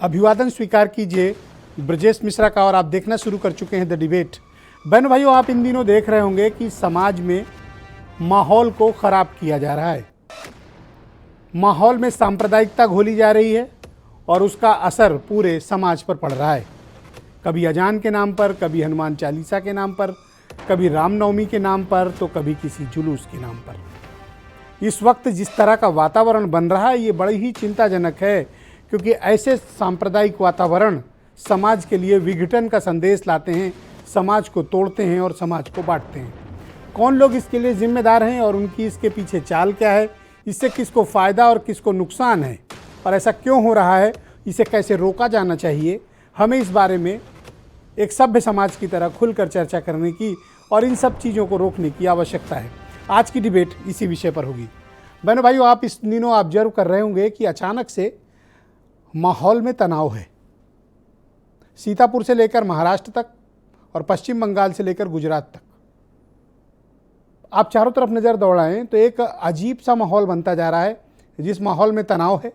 अभिवादन स्वीकार कीजिए ब्रजेश मिश्रा का। और आप देखना शुरू कर चुके हैं द डिबेट। बहन भाइयों, आप इन दिनों देख रहे होंगे कि समाज में माहौल को खराब किया जा रहा है। माहौल में सांप्रदायिकता घोली जा रही है और उसका असर पूरे समाज पर पड़ रहा है। कभी अजान के नाम पर, कभी हनुमान चालीसा के नाम पर, कभी रामनवमी के नाम पर, तो कभी किसी जुलूस के नाम पर। इस वक्त जिस तरह का वातावरण बन रहा है, ये बड़ी ही चिंताजनक है, क्योंकि ऐसे सांप्रदायिक वातावरण समाज के लिए विघटन का संदेश लाते हैं, समाज को तोड़ते हैं और समाज को बांटते हैं। कौन लोग इसके लिए जिम्मेदार हैं और उनकी इसके पीछे चाल क्या है, इससे किसको फ़ायदा और किसको नुकसान है, और ऐसा क्यों हो रहा है, इसे कैसे रोका जाना चाहिए, हमें इस बारे में एक सभ्य समाज की तरह खुलकर चर्चा करने की और इन सब चीज़ों को रोकने की आवश्यकता है। आज की डिबेट इसी विषय पर होगी। बहनों भाइयों, आप इस दिनों ऑब्जर्व कर रहे होंगे कि अचानक से माहौल में तनाव है। सीतापुर से लेकर महाराष्ट्र तक और पश्चिम बंगाल से लेकर गुजरात तक आप चारों तरफ नज़र दौड़ाएं तो एक अजीब सा माहौल बनता जा रहा है। जिस माहौल में तनाव है,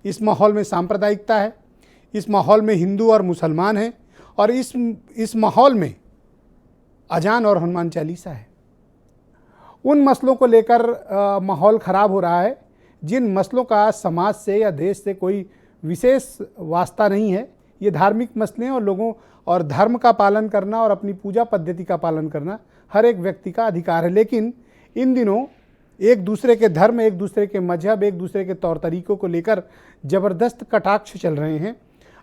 इस माहौल में सांप्रदायिकता है, इस माहौल में हिंदू और मुसलमान हैं, और इस माहौल में अजान और हनुमान चालीसा है। उन मसलों को लेकर माहौल ख़राब हो रहा है, जिन मसलों का समाज से या देश से कोई विशेष वास्ता नहीं है। ये धार्मिक मसले और लोगों और धर्म का पालन करना और अपनी पूजा पद्धति का पालन करना हर एक व्यक्ति का अधिकार है। लेकिन इन दिनों एक दूसरे के धर्म, एक दूसरे के मजहब, एक दूसरे के तौर तरीक़ों को लेकर ज़बरदस्त कटाक्ष चल रहे हैं।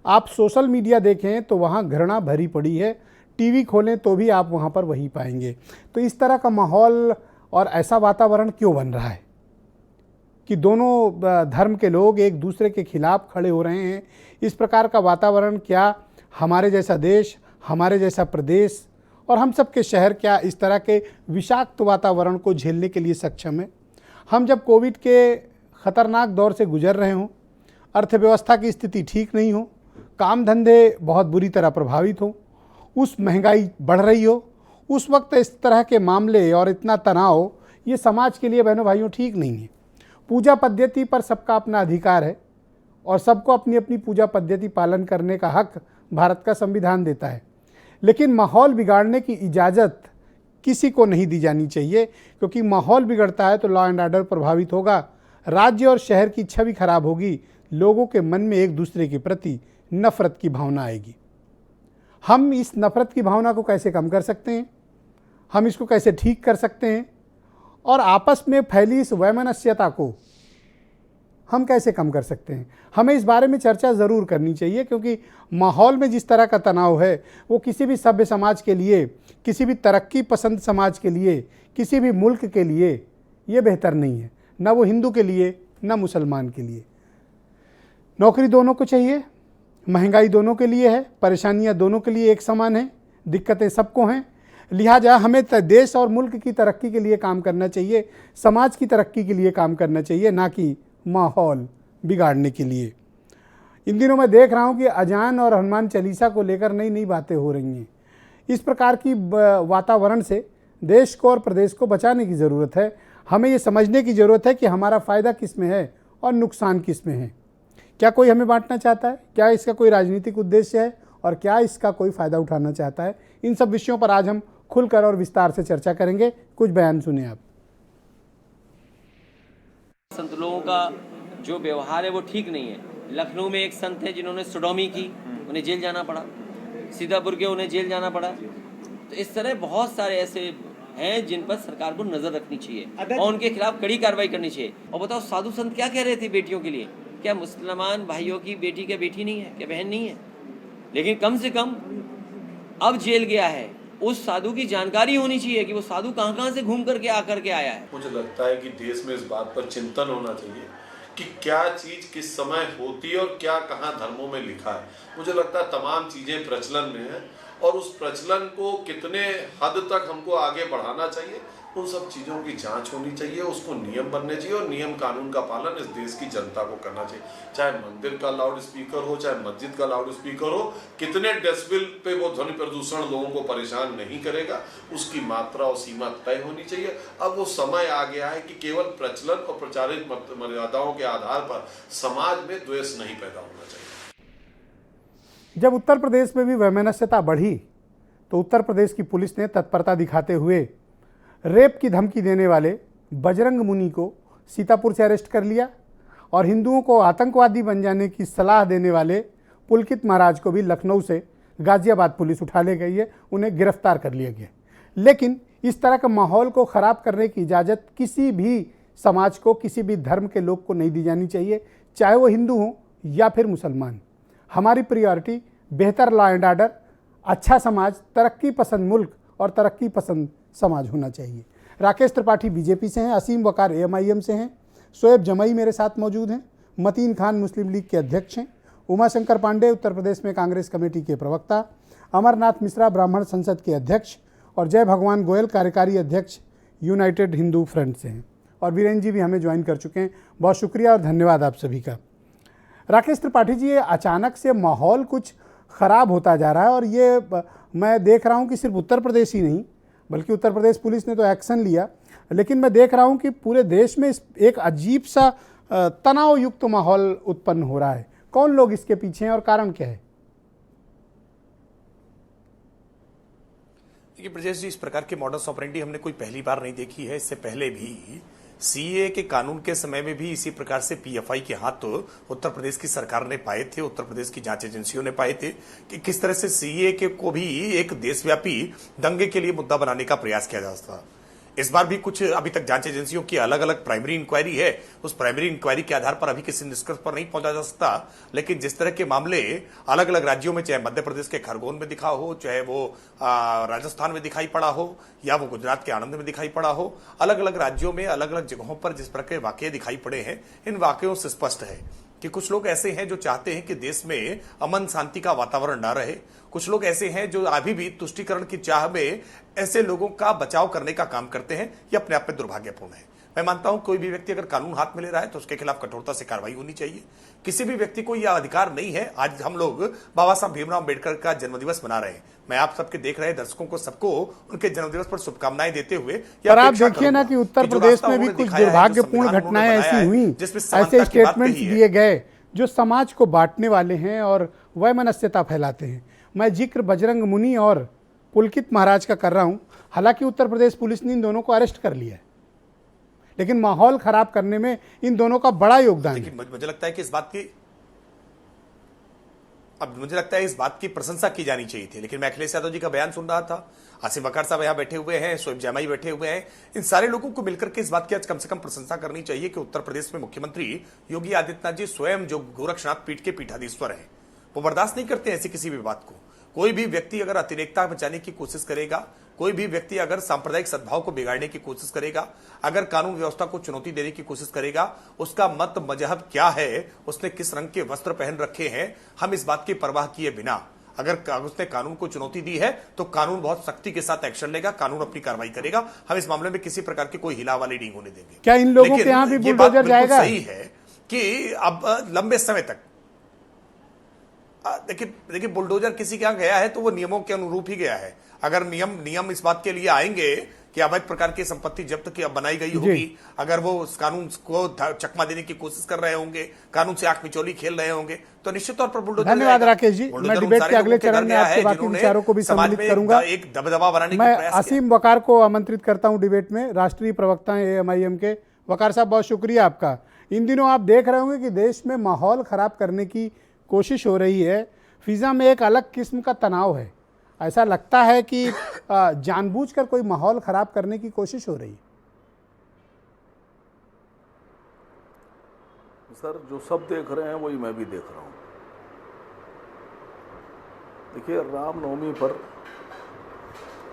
आप सोशल मीडिया देखें तो वहाँ घृणा भरी पड़ी है, टीवी खोलें तो भी आप वहाँ पर वही पाएंगे। तो इस तरह का माहौल और ऐसा वातावरण क्यों बन रहा है कि दोनों धर्म के लोग एक दूसरे के खिलाफ खड़े हो रहे हैं? इस प्रकार का वातावरण क्या हमारे जैसा देश, हमारे जैसा प्रदेश और हम सब के शहर क्या इस तरह के विषाक्त वातावरण को झेलने के लिए सक्षम है? हम जब कोविड के ख़तरनाक दौर से गुजर रहे हों, अर्थव्यवस्था की स्थिति ठीक नहीं हो, काम धंधे बहुत बुरी तरह प्रभावित हो, उस महंगाई बढ़ रही हो, उस वक्त इस तरह के मामले और इतना तनाव, ये समाज के लिए बहनों भाइयों ठीक नहीं है। पूजा पद्धति पर सबका अपना अधिकार है और सबको अपनी अपनी पूजा पद्धति पालन करने का हक भारत का संविधान देता है। लेकिन माहौल बिगाड़ने की इजाज़त किसी को नहीं दी जानी चाहिए, क्योंकि माहौल बिगड़ता है तो लॉ एंड ऑर्डर प्रभावित होगा, राज्य और शहर की छवि खराब होगी, लोगों के मन में एक दूसरे के प्रति नफ़रत की भावना आएगी। हम इस नफ़रत की भावना को कैसे कम कर सकते हैं, हम इसको कैसे ठीक कर सकते हैं, और आपस में फैली इस वैमनस्यता को हम कैसे कम कर सकते हैं, हमें इस बारे में चर्चा ज़रूर करनी चाहिए। क्योंकि माहौल में जिस तरह का तनाव है वो किसी भी सभ्य समाज के लिए, किसी भी तरक्की पसंद समाज के लिए, किसी भी मुल्क के लिए ये बेहतर नहीं है, ना वो हिंदू के लिए ना मुसलमान के लिए। नौकरी दोनों को चाहिए, महंगाई दोनों के लिए है, परेशानियां दोनों के लिए एक समान हैं, दिक्कतें सबको हैं। लिहाजा हमें देश और मुल्क की तरक्की के लिए काम करना चाहिए, समाज की तरक्की के लिए काम करना चाहिए, ना कि माहौल बिगाड़ने के लिए। इन दिनों मैं देख रहा हूं कि अजान और हनुमान चालीसा को लेकर नई नई बातें हो रही हैं। इस प्रकार की वातावरण से देश को और प्रदेश को बचाने की ज़रूरत है। हमें ये समझने की ज़रूरत है कि हमारा फ़ायदा किस में है और नुकसान किस में है। क्या कोई हमें बांटना चाहता है, क्या इसका कोई राजनीतिक उद्देश्य है, और क्या इसका कोई फ़ायदा उठाना चाहता है? इन सब विषयों पर आज हम खुलकर और विस्तार से चर्चा करेंगे। कुछ बयान सुने आप। संत लोगों का जो व्यवहार है वो ठीक नहीं है। लखनऊ में एक संत है जिन्होंने सोडोमी की, उन्हें जेल जाना पड़ा। सीतापुर के उन्हें जेल जाना पड़ा। तो इस तरह बहुत सारे ऐसे हैं जिन पर सरकार को नज़र रखनी चाहिए और उनके खिलाफ कड़ी कार्रवाई करनी चाहिए। और बताओ, साधु संत क्या कह रहे थे बेटियों के लिए? क्या मुसलमान भाइयों की बेटी क्या बेटी नहीं है, क्या बहन नहीं है? लेकिन कम से कम अब जेल गया है, उस साधु की जानकारी होनी चाहिए कि वो साधु कहाँ से घूम करके आकर के आया है। मुझे लगता है कि देश में इस बात पर चिंतन होना चाहिए कि क्या चीज किस समय होती है और क्या कहाँ धर्मों में लिखा है। मुझे लगता है तमाम चीजें प्रचलन में है और उस प्रचलन को कितने हद तक हमको आगे बढ़ाना चाहिए, उन सब चीज़ों की जांच होनी चाहिए, उसको नियम बनने चाहिए और नियम कानून का पालन इस देश की जनता को करना चाहिए। चाहे मंदिर का लाउड स्पीकर हो, चाहे मस्जिद का लाउड स्पीकर हो, कितने डेसिबल पे वो ध्वनि प्रदूषण लोगों को परेशान नहीं करेगा, उसकी मात्रा और सीमा तय होनी चाहिए। अब वो समय आ गया है कि केवल प्रचलन और प्रचारित मर्यादाओं के आधार पर समाज में द्वेष नहीं पैदा होना चाहिए। जब उत्तर प्रदेश में भी वैमनस्यता बढ़ी तो उत्तर प्रदेश की पुलिस ने तत्परता दिखाते हुए रेप की धमकी देने वाले बजरंग मुनि को सीतापुर से अरेस्ट कर लिया और हिंदुओं को आतंकवादी बन जाने की सलाह देने वाले पुलकित महाराज को भी लखनऊ से गाजियाबाद पुलिस उठा ले गई है, उन्हें गिरफ्तार कर लिया गया। लेकिन इस तरह का माहौल को ख़राब करने की इजाज़त किसी भी समाज को, किसी भी धर्म के लोग को नहीं दी जानी चाहिए, चाहे वो हिंदू हों या फिर मुसलमान। हमारी प्रायोरिटी बेहतर लॉ एंड ऑर्डर, अच्छा समाज, तरक्की पसंद मुल्क और तरक्की पसंद समाज होना चाहिए। राकेश त्रिपाठी बीजेपी से हैं, असीम वकार एएमआईएम से हैं, शोएब जमई मेरे साथ मौजूद हैं, मतीन खान मुस्लिम लीग के अध्यक्ष हैं, उमाशंकर पांडे उत्तर प्रदेश में कांग्रेस कमेटी के प्रवक्ता, अमरनाथ मिश्रा ब्राह्मण संसद के अध्यक्ष और जय भगवान गोयल कार्यकारी अध्यक्ष यूनाइटेड हिंदू फ्रंट से हैं। और वीरेंद्र जी भी हमें ज्वाइन कर चुके हैं। बहुत शुक्रिया और धन्यवाद आप सभी का। राकेश त्रिपाठी जी, ये अचानक से माहौल कुछ ख़राब होता जा रहा है और ये मैं देख रहा हूँ कि सिर्फ उत्तर प्रदेश ही नहीं बल्कि उत्तर प्रदेश पुलिस ने तो एक्शन लिया, लेकिन मैं देख रहा हूँ कि पूरे देश में एक अजीब सा तनाव युक्त माहौल उत्पन्न हो रहा है। कौन लोग इसके पीछे हैं और कारण क्या है? देखिए ब्रजेश जी, इस प्रकार के मॉडस ऑपरेंडी हमने कोई पहली बार नहीं देखी है। इससे पहले भी सीए के कानून के समय में भी इसी प्रकार से पीएफआई के हाथ तो उत्तर प्रदेश की सरकार ने पाए थे, उत्तर प्रदेश की जांच एजेंसियों ने पाए थे कि किस तरह से सीए के को भी एक देशव्यापी दंगे के लिए मुद्दा बनाने का प्रयास किया जा सकता। इस बार भी कुछ अभी तक जांच एजेंसियों की अलग अलग प्राइमरी इंक्वायरी है, उस प्राइमरी इंक्वायरी के आधार पर अभी किसी निष्कर्ष पर नहीं पहुंचा जा सकता। लेकिन जिस तरह के मामले अलग अलग राज्यों में, चाहे मध्य प्रदेश के खरगोन में दिखा हो, चाहे वो राजस्थान में दिखाई पड़ा हो या वो गुजरात के आनंद में दिखाई पड़ा हो, अलग अलग राज्यों में अलग अलग जगहों पर जिस प्रकार के वाकये दिखाई पड़े हैं, इन वाकयों से स्पष्ट है कि कुछ लोग ऐसे हैं जो चाहते हैं कि देश में अमन शांति का वातावरण न रहे। कुछ लोग ऐसे हैं जो अभी भी तुष्टीकरण की चाह में ऐसे लोगों का बचाव करने का काम करते हैं। ये अपने आप में दुर्भाग्यपूर्ण है। मैं मानता हूं कोई भी व्यक्ति अगर कानून हाथ में ले रहा है तो उसके खिलाफ कठोरता से कार्रवाई होनी चाहिए। किसी भी व्यक्ति को यह अधिकार नहीं है। आज हम लोग बाबा साहब भीमराव अम्बेडकर का जन्मदिवस मना रहे हैं। मैं आप सबके देख रहे दर्शकों को सबको उनके जन्मदिवस पर शुभकामनाएं देते हुए, पर आप देखिए ना कि उत्तर प्रदेश में भी कुछ दुर्भाग्यपूर्ण घटनाएं ऐसी हुई, ऐसे स्टेटमेंट्स दिए गए जो समाज को बांटने वाले हैं और वैमनस्यता फैलाते हैं। मैं जिक्र बजरंग मुनि और पुलकित महाराज का कर रहा हूं। हालांकि उत्तर प्रदेश पुलिस ने इन दोनों को अरेस्ट कर लिया है, लेकिन माहौल खराब करने में इन दोनों का बड़ा योगदान है। मुझे लगता है कि मुझे लगता है इस बात की प्रशंसा की जानी चाहिए थी। लेकिन मैं अखिलेश यादव जी का बयान सुन रहा था, आसिम वकार साहब यहाँ बैठे हुए हैं, शोएब जमाई बैठे हुए हैं, इन सारे लोगों को मिलकर के इस बात की आज कम से कम प्रशंसा करनी चाहिए कि उत्तर प्रदेश में मुख्यमंत्री योगी आदित्यनाथ जी स्वयं जो गोरक्षनाथ पीठ के पीठाधीश्वर हैं, वो बर्दाश्त नहीं करते ऐसी किसी भी बात को। कोई भी व्यक्ति अगर अतिरेकता बचाने की कोशिश करेगा, कोई भी व्यक्ति अगर सांप्रदायिक सद्भाव को बिगाड़ने की कोशिश करेगा, अगर कानून व्यवस्था को चुनौती देने की कोशिश करेगा, उसका मत मजहब क्या है, उसने किस रंग के वस्त्र पहन रखे हैं, हम इस बात की परवाह किए बिना अगर उसने कानून को चुनौती दी है तो कानून बहुत सख्ती के साथ एक्शन लेगा, कानून अपनी कार्रवाई करेगा। हम इस मामले में किसी प्रकार की कोई हिला वाली नहीं होने देंगे। क्या इन लोगों के यहाँ भी बुलडोजर जाएगा? सही है कि अब लंबे समय तक देखिए बुलडोजर किसी के यहाँ गया है तो वो नियमों के अनुरूप ही गया है। अगर नियम इस बात के लिए आएंगे कि अवैध प्रकार की संपत्ति जब्त की बनाई गई होगी, अगर वो उस कानून को चकमा देने की कोशिश कर रहे होंगे, कानून से आंख मिचौली खेल रहे होंगे, तो निश्चित तौर पर बुलडोजर। धन्यवाद राकेश जी। मैं डिबेट के अगले चरण में आपके बाकी विचारों को भी सम्मिलित करूंगा। एक दबदबा बनाने मैं असीम वकार को आमंत्रित करता हूं डिबेट में, राष्ट्रीय प्रवक्ता हैं एएमआईएम के। वकार साहब, बहुत शुक्रिया आपका। इन दिनों आप देख रहे होंगे कि देश में माहौल खराब करने की कोशिश हो रही है। फिजा में एक अलग किस्म का तनाव है। ऐसा लगता है कि जानबूझकर कोई माहौल खराब करने की कोशिश हो रही है। सर, जो सब देख रहे हैं वही मैं भी देख रहा हूं। देखिए, रामनवमी पर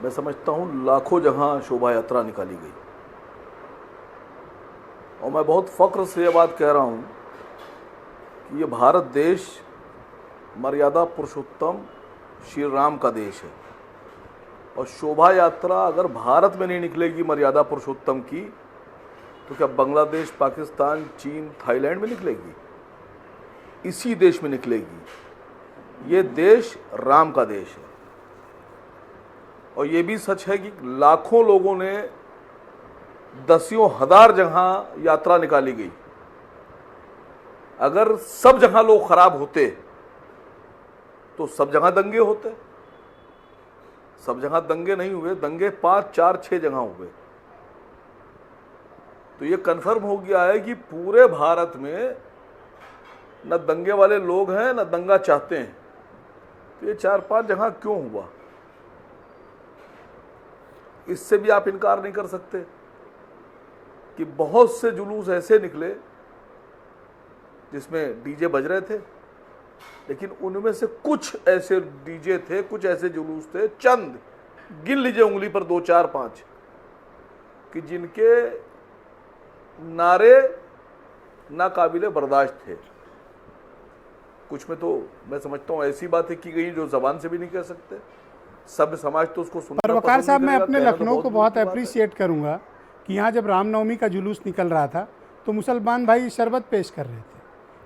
मैं समझता हूं लाखों जहां शोभा यात्रा निकाली गई और मैं बहुत फख्र से ये बात कह रहा हूं कि ये भारत देश मर्यादा पुरुषोत्तम श्री राम का देश है और शोभा यात्रा अगर भारत में नहीं निकलेगी मर्यादा पुरुषोत्तम की, तो क्या बांग्लादेश, पाकिस्तान, चीन, थाईलैंड में निकलेगी? इसी देश में निकलेगी। ये देश राम का देश है और ये भी सच है कि लाखों लोगों ने, दसियों हजार जहां यात्रा निकाली गई। अगर सब जहां लोग खराब होते तो सब जगह दंगे होते, सब जगह दंगे नहीं हुए, दंगे 5, 4, 6 जगह हुए। तो ये कंफर्म हो गया है कि पूरे भारत में न दंगे वाले लोग हैं न दंगा चाहते हैं। तो ये 4-5 जगह क्यों हुआ, इससे भी आप इनकार नहीं कर सकते कि बहुत से जुलूस ऐसे निकले जिसमें डीजे बज रहे थे, लेकिन उनमें से कुछ ऐसे डीजे थे, कुछ ऐसे जुलूस थे, चंद गिन लीजिए उंगली पर 2, 4, 5, कि जिनके नारे नाकाबिले बर्दाश्त थे। कुछ में तो मैं समझता हूँ ऐसी बातें की गई जो जबान से भी नहीं कह सकते। सब समाज तो उसको सुनना पर वकार पसंद साहब, नहीं मैं करेगा, अपने कहना तो लखनऊ को दूर बहुत की बात है। अप्रिशिएट करूंगा कि यहाँ जब रामनवमी का जुलूस निकल रहा था तो मुसलमान भाई शरबत पेश कर रहे थे।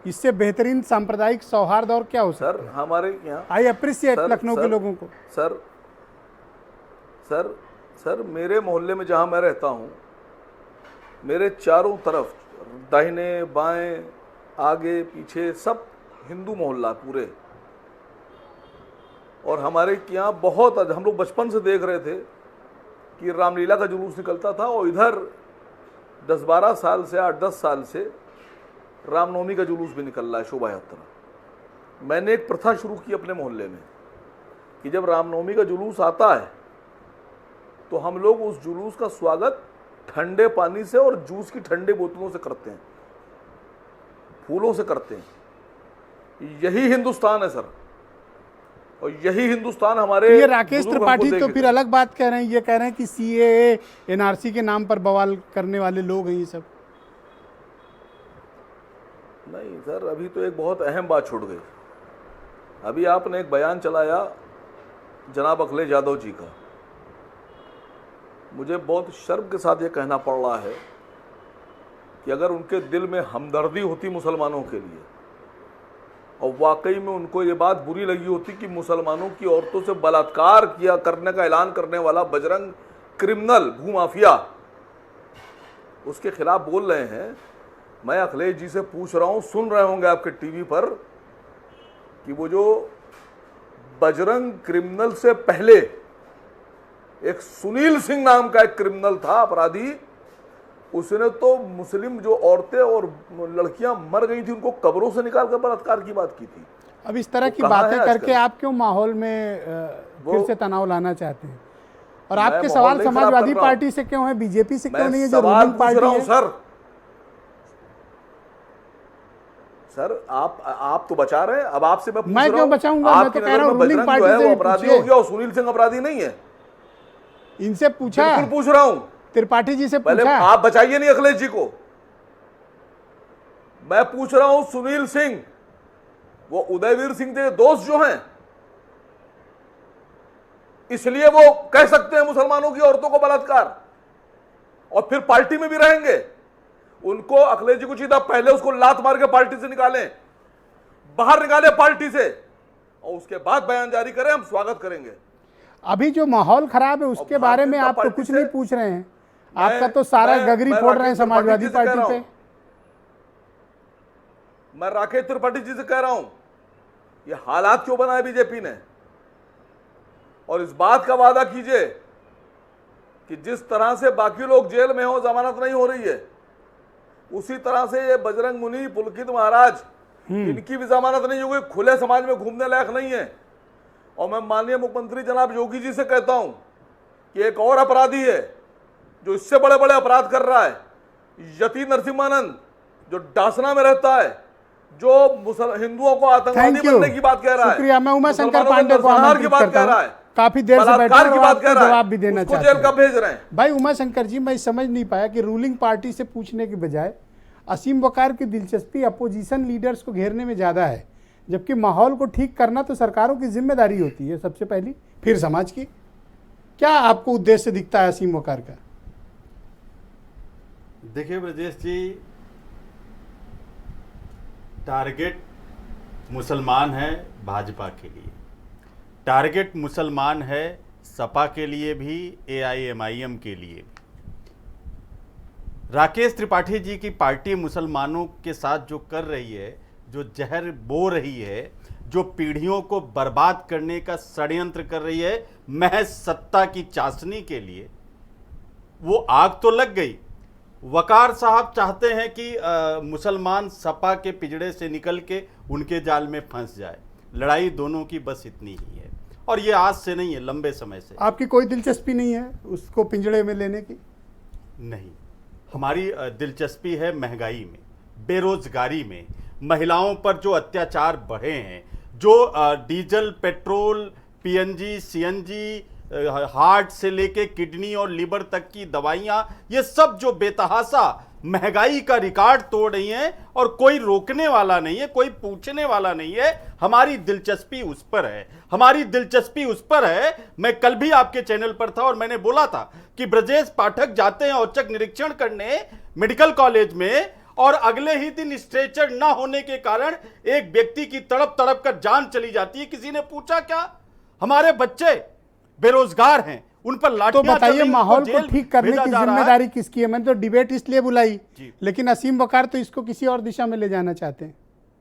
इससे बेहतरीन सांप्रदायिक सौहार्द और क्या हो सकता सर है? हमारे यहाँ आई अप्रिशिएट सर, लखनऊ के सर, लोगों को। सर सर सर मेरे मोहल्ले में जहाँ मैं रहता हूँ, मेरे चारों तरफ दाहिने बाएं आगे पीछे सब हिंदू मोहल्ला पूरे। और हमारे यहाँ बहुत, हम लोग बचपन से देख रहे थे कि रामलीला का जुलूस निकलता था, और इधर 10-12 साल से 8-10 साल से रामनवमी का जुलूस भी निकल रहा है, शोभा यात्रा। मैंने एक प्रथा शुरू की अपने मोहल्ले में कि जब रामनवमी का जुलूस आता है तो हम लोग उस जुलूस का स्वागत ठंडे पानी से और जूस की ठंडे बोतलों से करते हैं, फूलों से करते हैं। यही हिंदुस्तान है सर, और यही हिंदुस्तान हमारे ये राकेश बुजुर्ग त्रिपाठी हमको तो देके फिर गए। अलग बात कह रहे हैं, ये कह रहे हैं कि सीएए एनआरसी के नाम पर बवाल करने वाले लोग हैं ये सब। नहीं सर, अभी तो एक बहुत अहम बात छूट गई। अभी आपने एक बयान चलाया जनाब अखिलेश यादव जी का। मुझे बहुत शर्म के साथ ये कहना पड़ रहा है कि अगर उनके दिल में हमदर्दी होती मुसलमानों के लिए, और वाकई में उनको ये बात बुरी लगी होती कि मुसलमानों की औरतों से बलात्कार किया करने का ऐलान करने वाला बजरंग क्रिमिनल भूमाफिया उसके खिलाफ बोल रहे हैं, मैं अखिलेश जी से पूछ रहा हूं, सुन रहे होंगे आपके टीवी पर, कि वो जो बजरंग क्रिमिनल से पहले एक सुनील सिंह नाम का एक क्रिमिनल था, अपराधी, उसने तो मुस्लिम जो औरतें और लड़कियां मर गई थी उनको कब्रों से निकालकर बलात्कार की बात की थी। अब इस तरह वो की कहाँ बातें है करके आजकल? आप क्यों माहौल में फिर वो- से तनाव लाना चाहते हैं? और मैं आपके माहौल सवाल नहीं खराब समाजवादी कर रहा हूं। पार्टी से क्यों है, बीजेपी से क्यों मैं नहीं है जो सवाल रूलिंग पूछ रहा पार्टी हूं है? सर आप तो बचा रहे हैं, अब आपसे मैं पूछ मैं रहा क्यों हूं, बचाऊंगा? मैं आपकी तो कह नजर रहा हूं में रूलिंग बजरंग पार्टी जो है से वो ही अपराधी पूछिए। हो गया और सुनील सिंह अपराधी नहीं है। इनसे पूछा, बिल्कुल पूछ रहा हूं। त्रिपाठी जी से पहले पूछा। आप बचाइए नहीं अखिलेश जी को। मैं पूछ रहा हूं सुनील सिंह, वो उदयवीर सिंह के दोस्त जो हैं, इसलिए वो कह सकते हैं मुसलमानों की औरतों को बलात्कार, और फिर पार्टी में भी रहेंगे। उनको अखिलेश जी को चाहिए था पहले उसको लात मार के पार्टी से निकालें, बाहर निकाले पार्टी से, और उसके बाद बयान जारी करें, हम स्वागत करेंगे। अभी जो माहौल खराब है उसके और बारे में भारतीय आप तो जनता कुछ पार्टी नहीं से- पूछ रहे हैं। आपका तो सारा गगरी मैं फोड़ रहे हैं राकेश समाजवादी त्रिपाठी जी से कह पार्टी रहा पे। हूं। मैं राकेश त्रिपाठी जी से कह रहा हूं, ये हालात क्यों बनाए बीजेपी ने, और इस बात का वादा कीजिए कि जिस तरह से बाकी लोग जेल में हो, जमानत नहीं हो रही है, उसी तरह से ये बजरंग मुनि, पुलकित महाराज, इनकी भी जमानत नहीं होगी, खुले समाज में घूमने लायक नहीं है। और मैं माननीय मुख्यमंत्री जनाब योगी जी से कहता हूं कि एक और अपराधी है जो इससे बड़े बड़े अपराध कर रहा है, यति नरसिम्हानंद, जो डासना में रहता है, जो हिंदुओं को आतंकवादी थैंक यू, बनने की बात कह रहा है, शुक्रिया। मैं उमा शंकर मुसलमानों को पांडे को नरसंहार की आमंत्रित बात करता कह रहा हूं। है, काफी देर से बैठे बलात्कार हैं की और बात आपको कह रहा है, जवाब भी देना उसको चाहते जेल हैं। कब भेज रहे हैं? भाई उमा शंकर जी, मैं समझ नहीं पाया कि रूलिंग पार्टी से पूछने की बजाय असीम वकार की दिलचस्पी अपोजिशन लीडर्स को घेरने में ज़्यादा है, जबकि माहौल को ठीक करना तो सरकारों की जिम्मेदारी होती है सबसे पहली, फिर समाज की। क्या आपको उद्देश्य दिखता है असीम वकार का? देखिए ब्रजेश जी, टारगेट मुसलमान है भाजपा के लिए, टारगेट मुसलमान है सपा के लिए भी, एआईएमआईएम के लिए भी। राकेश त्रिपाठी जी की पार्टी मुसलमानों के साथ जो कर रही है, जो जहर बो रही है, जो पीढ़ियों को बर्बाद करने का षड्यंत्र कर रही है महज सत्ता की चाशनी के लिए, वो आग तो लग गई। वकार साहब चाहते हैं कि मुसलमान सपा के पिंजड़े से निकल के उनके जाल में फंस जाए। लड़ाई दोनों की बस इतनी ही है, और ये आज से नहीं है, लंबे समय से। आपकी कोई दिलचस्पी नहीं है उसको पिंजड़े में लेने की? नहीं, हमारी दिलचस्पी है महंगाई में, बेरोजगारी में, महिलाओं पर जो अत्याचार बढ़े हैं, जो diesel, petrol, PNG, CNG, heart से लेके किडनी और लीवर तक की दवाइयां, ये सब जो बेतहाशा महंगाई का रिकॉर्ड तोड़ रही हैं, और कोई रोकने वाला नहीं है, कोई पूछने वाला नहीं है। हमारी दिलचस्पी उस पर है, हमारी दिलचस्पी उस पर है। मैं कल भी आपके चैनल पर था और मैंने बोला था कि ब्रजेश पाठक जाते हैं औचक निरीक्षण करने मेडिकल कॉलेज में, और अगले ही दिन स्ट्रेचर ना होने के कारण एक व्यक्ति की तड़प तड़प कर जान चली जाती है। किसी ने पूछा क्या? हमारे बच्चे बेरोजगार हैं, उन पर लाठियां तो बताइए, चल रही, माहौल उनको को जेल ठीक करने भेजा की जा रहा है। जिम्मेदारी किसकी है? मैंने तो डिबेट इसलिए बुलाई, जी। लेकिन असीम वकार तो इसको किसी और दिशा में ले जाना चाहते हैं।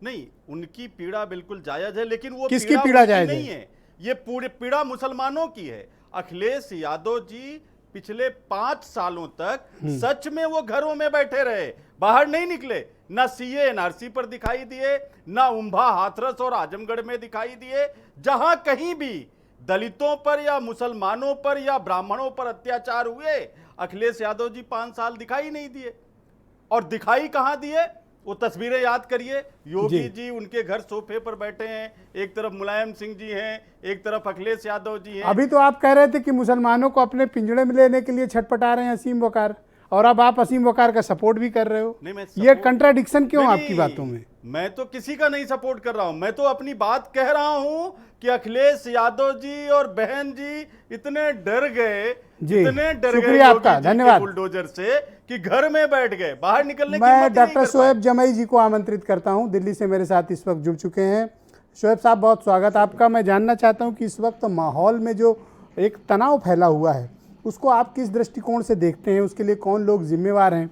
नहीं, उनकी पीड़ा बिल्कुल जायज है, लेकिन वो किसकी पीड़ा उनकी जायज नहीं है? ये पूरी पीड़ा मुसलमानों की है। अखिलेश यादव जी पिछले 5 सालों तक सच में वो घरों में बैठे रहे, बाहर नहीं निकले, ना सीए एनआरसी पर दिखाई दिए, ना उम्भा, हाथरस और आजमगढ़ में दिखाई दिए। जहां कहीं भी दलितों पर या मुसलमानों पर या ब्राह्मणों पर अत्याचार हुए, अखिलेश यादव जी 5 साल दिखाई नहीं दिए। और दिखाई कहां दिए? वो तस्वीरें याद करिए, योगी जी उनके घर सोफे पर बैठे हैं, एक तरफ मुलायम सिंह जी हैं, एक तरफ अखिलेश यादव जी हैं। अभी तो आप कह रहे थे कि मुसलमानों को अपने पिंजड़े में लेने के लिए छटपटा रहे हैं असीम वकार, और अब आप असीम वकार का सपोर्ट भी कर रहे हो। नहीं, मैं ये support- कंट्राडिक्शन क्यों नहीं, आपकी बातों में? मैं तो किसी का नहीं सपोर्ट कर रहा हूं, मैं तो अपनी बात कह रहा हूं कि अखिलेश यादव जी और बहन जी इतने डर गए, जी, इतने डर गए शुक्रिया आपका, योगी जी के धन्यवाद। बुलडोजर से कि घर में बैठ गए, बाहर निकलने की मैं हिम्मत ही नहीं डॉक्टर कर शोएब जमई जी को आमंत्रित करता हूं, दिल्ली से मेरे साथ इस वक्त जुड़ चुके हैं। शोएब साहब, बहुत स्वागत आपका। मैं जानना चाहता हूं कि इस वक्त माहौल में जो एक तनाव फैला हुआ है, उसको आप किस दृष्टिकोण से देखते हैं? उसके लिए कौन लोग जिम्मेवार हैं?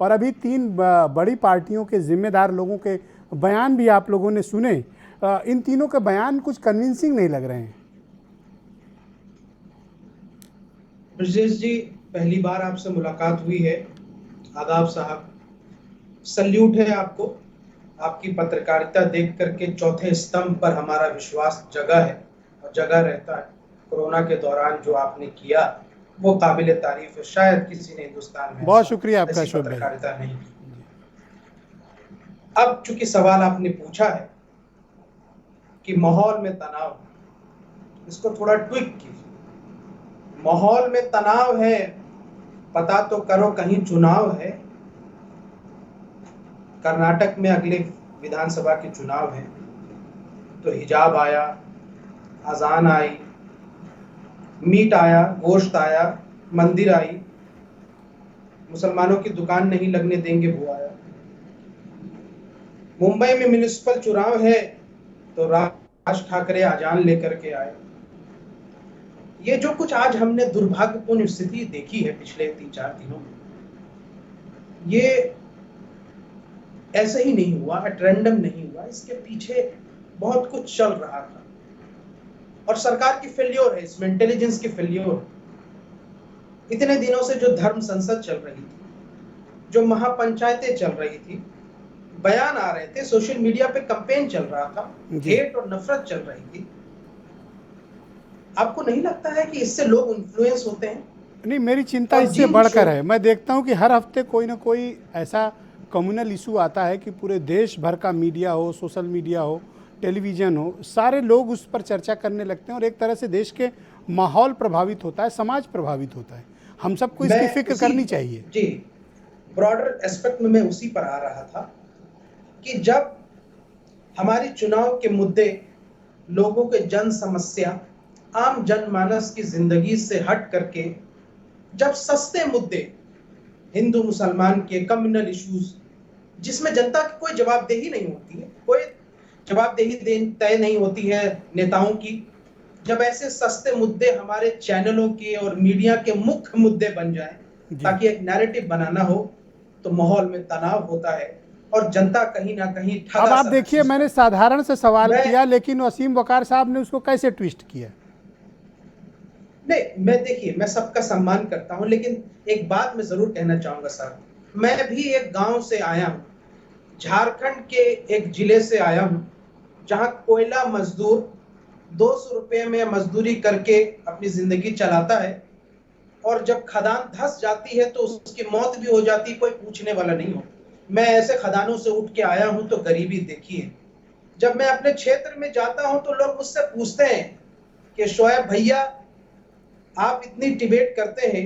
और अभी 3 बड़ी पार्टियों के जिम्मेदार लोगों के बयान भी आप लोगों ने सुने। इन तीनों के बयान कुछ कन्विंसिंग नहीं लग रहे हैं। ब्रजेश जी, पहली बार आपसे मुलाकात हुई है। आदाब साहब, सल्यूट है आपको। आपकी पत्रकारिता देख करके चौथे स्तंभ पर हमारा विश्वास जगा है और जगा रहता है। कोरोना के दौरान जो आपने किया वो काबिले तारीफ है, शायद किसी ने हिंदुस्तान में बहुत शुक्रिया आपका ऐसी शोएब भाई। पत्रकारिता नहीं की। अब चूंकि सवाल आपने पूछा है कि माहौल में तनाव, इसको थोड़ा ट्विक कीजिए। माहौल में तनाव है, पता तो करो कहीं चुनाव है। कर्नाटक में अगले विधानसभा के चुनाव हैं, तो हिजाब आया, अजान आई, मीट आया, गोश्त आया, मंदिर आई, मुसलमानों की दुकान नहीं लगने देंगे वो आया। मुंबई में म्युनिसिपल चुनाव है, तो राज ठाकरे अजान लेकर के आए। ये जो कुछ आज हमने दुर्भाग्यपूर्ण स्थिति देखी है पिछले 3-4 दिनों में, ये ऐसे ही नहीं हुआ, रैंडम नहीं हुआ। इसके पीछे बहुत कुछ चल रहा था, और सरकार की फेल्योर है, इसमें इंटेलिजेंस की फेल्योर। इतने दिनों से जो धर्म संसद चल रही थी, जो महापंचायतें चल रही थी, बयान आ रहे थे, सोशल मीडिया पे कैंपेन चल रहा था, हेट और नफरत चल रही थी। आपको नहीं लगता है कि इससे लोग इन्फ्लुएंस होते हैं? नहीं, मेरी चिंता और इससे जिन बढ़कर शो- है। मैं देखता हूं कि हर हफ्ते कोई ना कोई ऐसा कम्युनल इशू आता है कि पूरे देश भर का मीडिया हो, सोशल मीडिया हो, टेलीविज़न हो, सारे लोग उस पर चर्चा करने लगते हैं, और एक तरह से देश के माहौल प्रभावित होता है, समाज प्रभावित होता है। हम सबको इसकी मैं फिक्र उसी- करनी चाहिए। जी, ब्रॉडर एस्पेक्ट में मैं उसी पर आ रहा था कि जब हमारी चुनाव के मुद्दे, लोगों के जन समस्या, आम जनमानस की जिंदगी से हट करके जब सस्ते मुद्दे, हिंदू मुसलमान के कम्युनल इश्यूज, जिसमें जनता की कोई जवाबदेही नहीं होती है, कोई जवाबदेही तय नहीं होती है नेताओं की, जब ऐसे सस्ते मुद्दे हमारे चैनलों के और मीडिया के मुख्य मुद्दे बन जाएं, ताकि एक नैरेटिव बनाना हो, तो माहौल में तनाव होता है। और जनता कहीं ना कहीं ठगा अब आप सा देखिए, महसूस मैंने साधारण से सवाल मैं- किया, लेकिन वसीम वकार साहब ने उसको कैसे ट्विस्ट किया? नहीं, मैं देखिए, मैं सबका सम्मान करता हूं, लेकिन एक बात मैं जरूर कहना चाहूंगा सर, मैं भी एक गांव से आया हूं, झारखंड के एक जिले से आया हूं, जहां कोयला मजदूर 200 रुपए में मजदूरी करके अपनी जिंदगी चलाता है, और जब खदान धंस जाती है तो उसकी मौत भी हो जाती, कोई पूछने वाला नहीं हो। मैं ऐसे खदानों से उठ के आया हूं, तो गरीबी देखी है। जब मैं अपने क्षेत्र में जाता हूं तो लोग मुझसे पूछते हैं कि शोएब भैया, आप इतनी डिबेट करते हैं,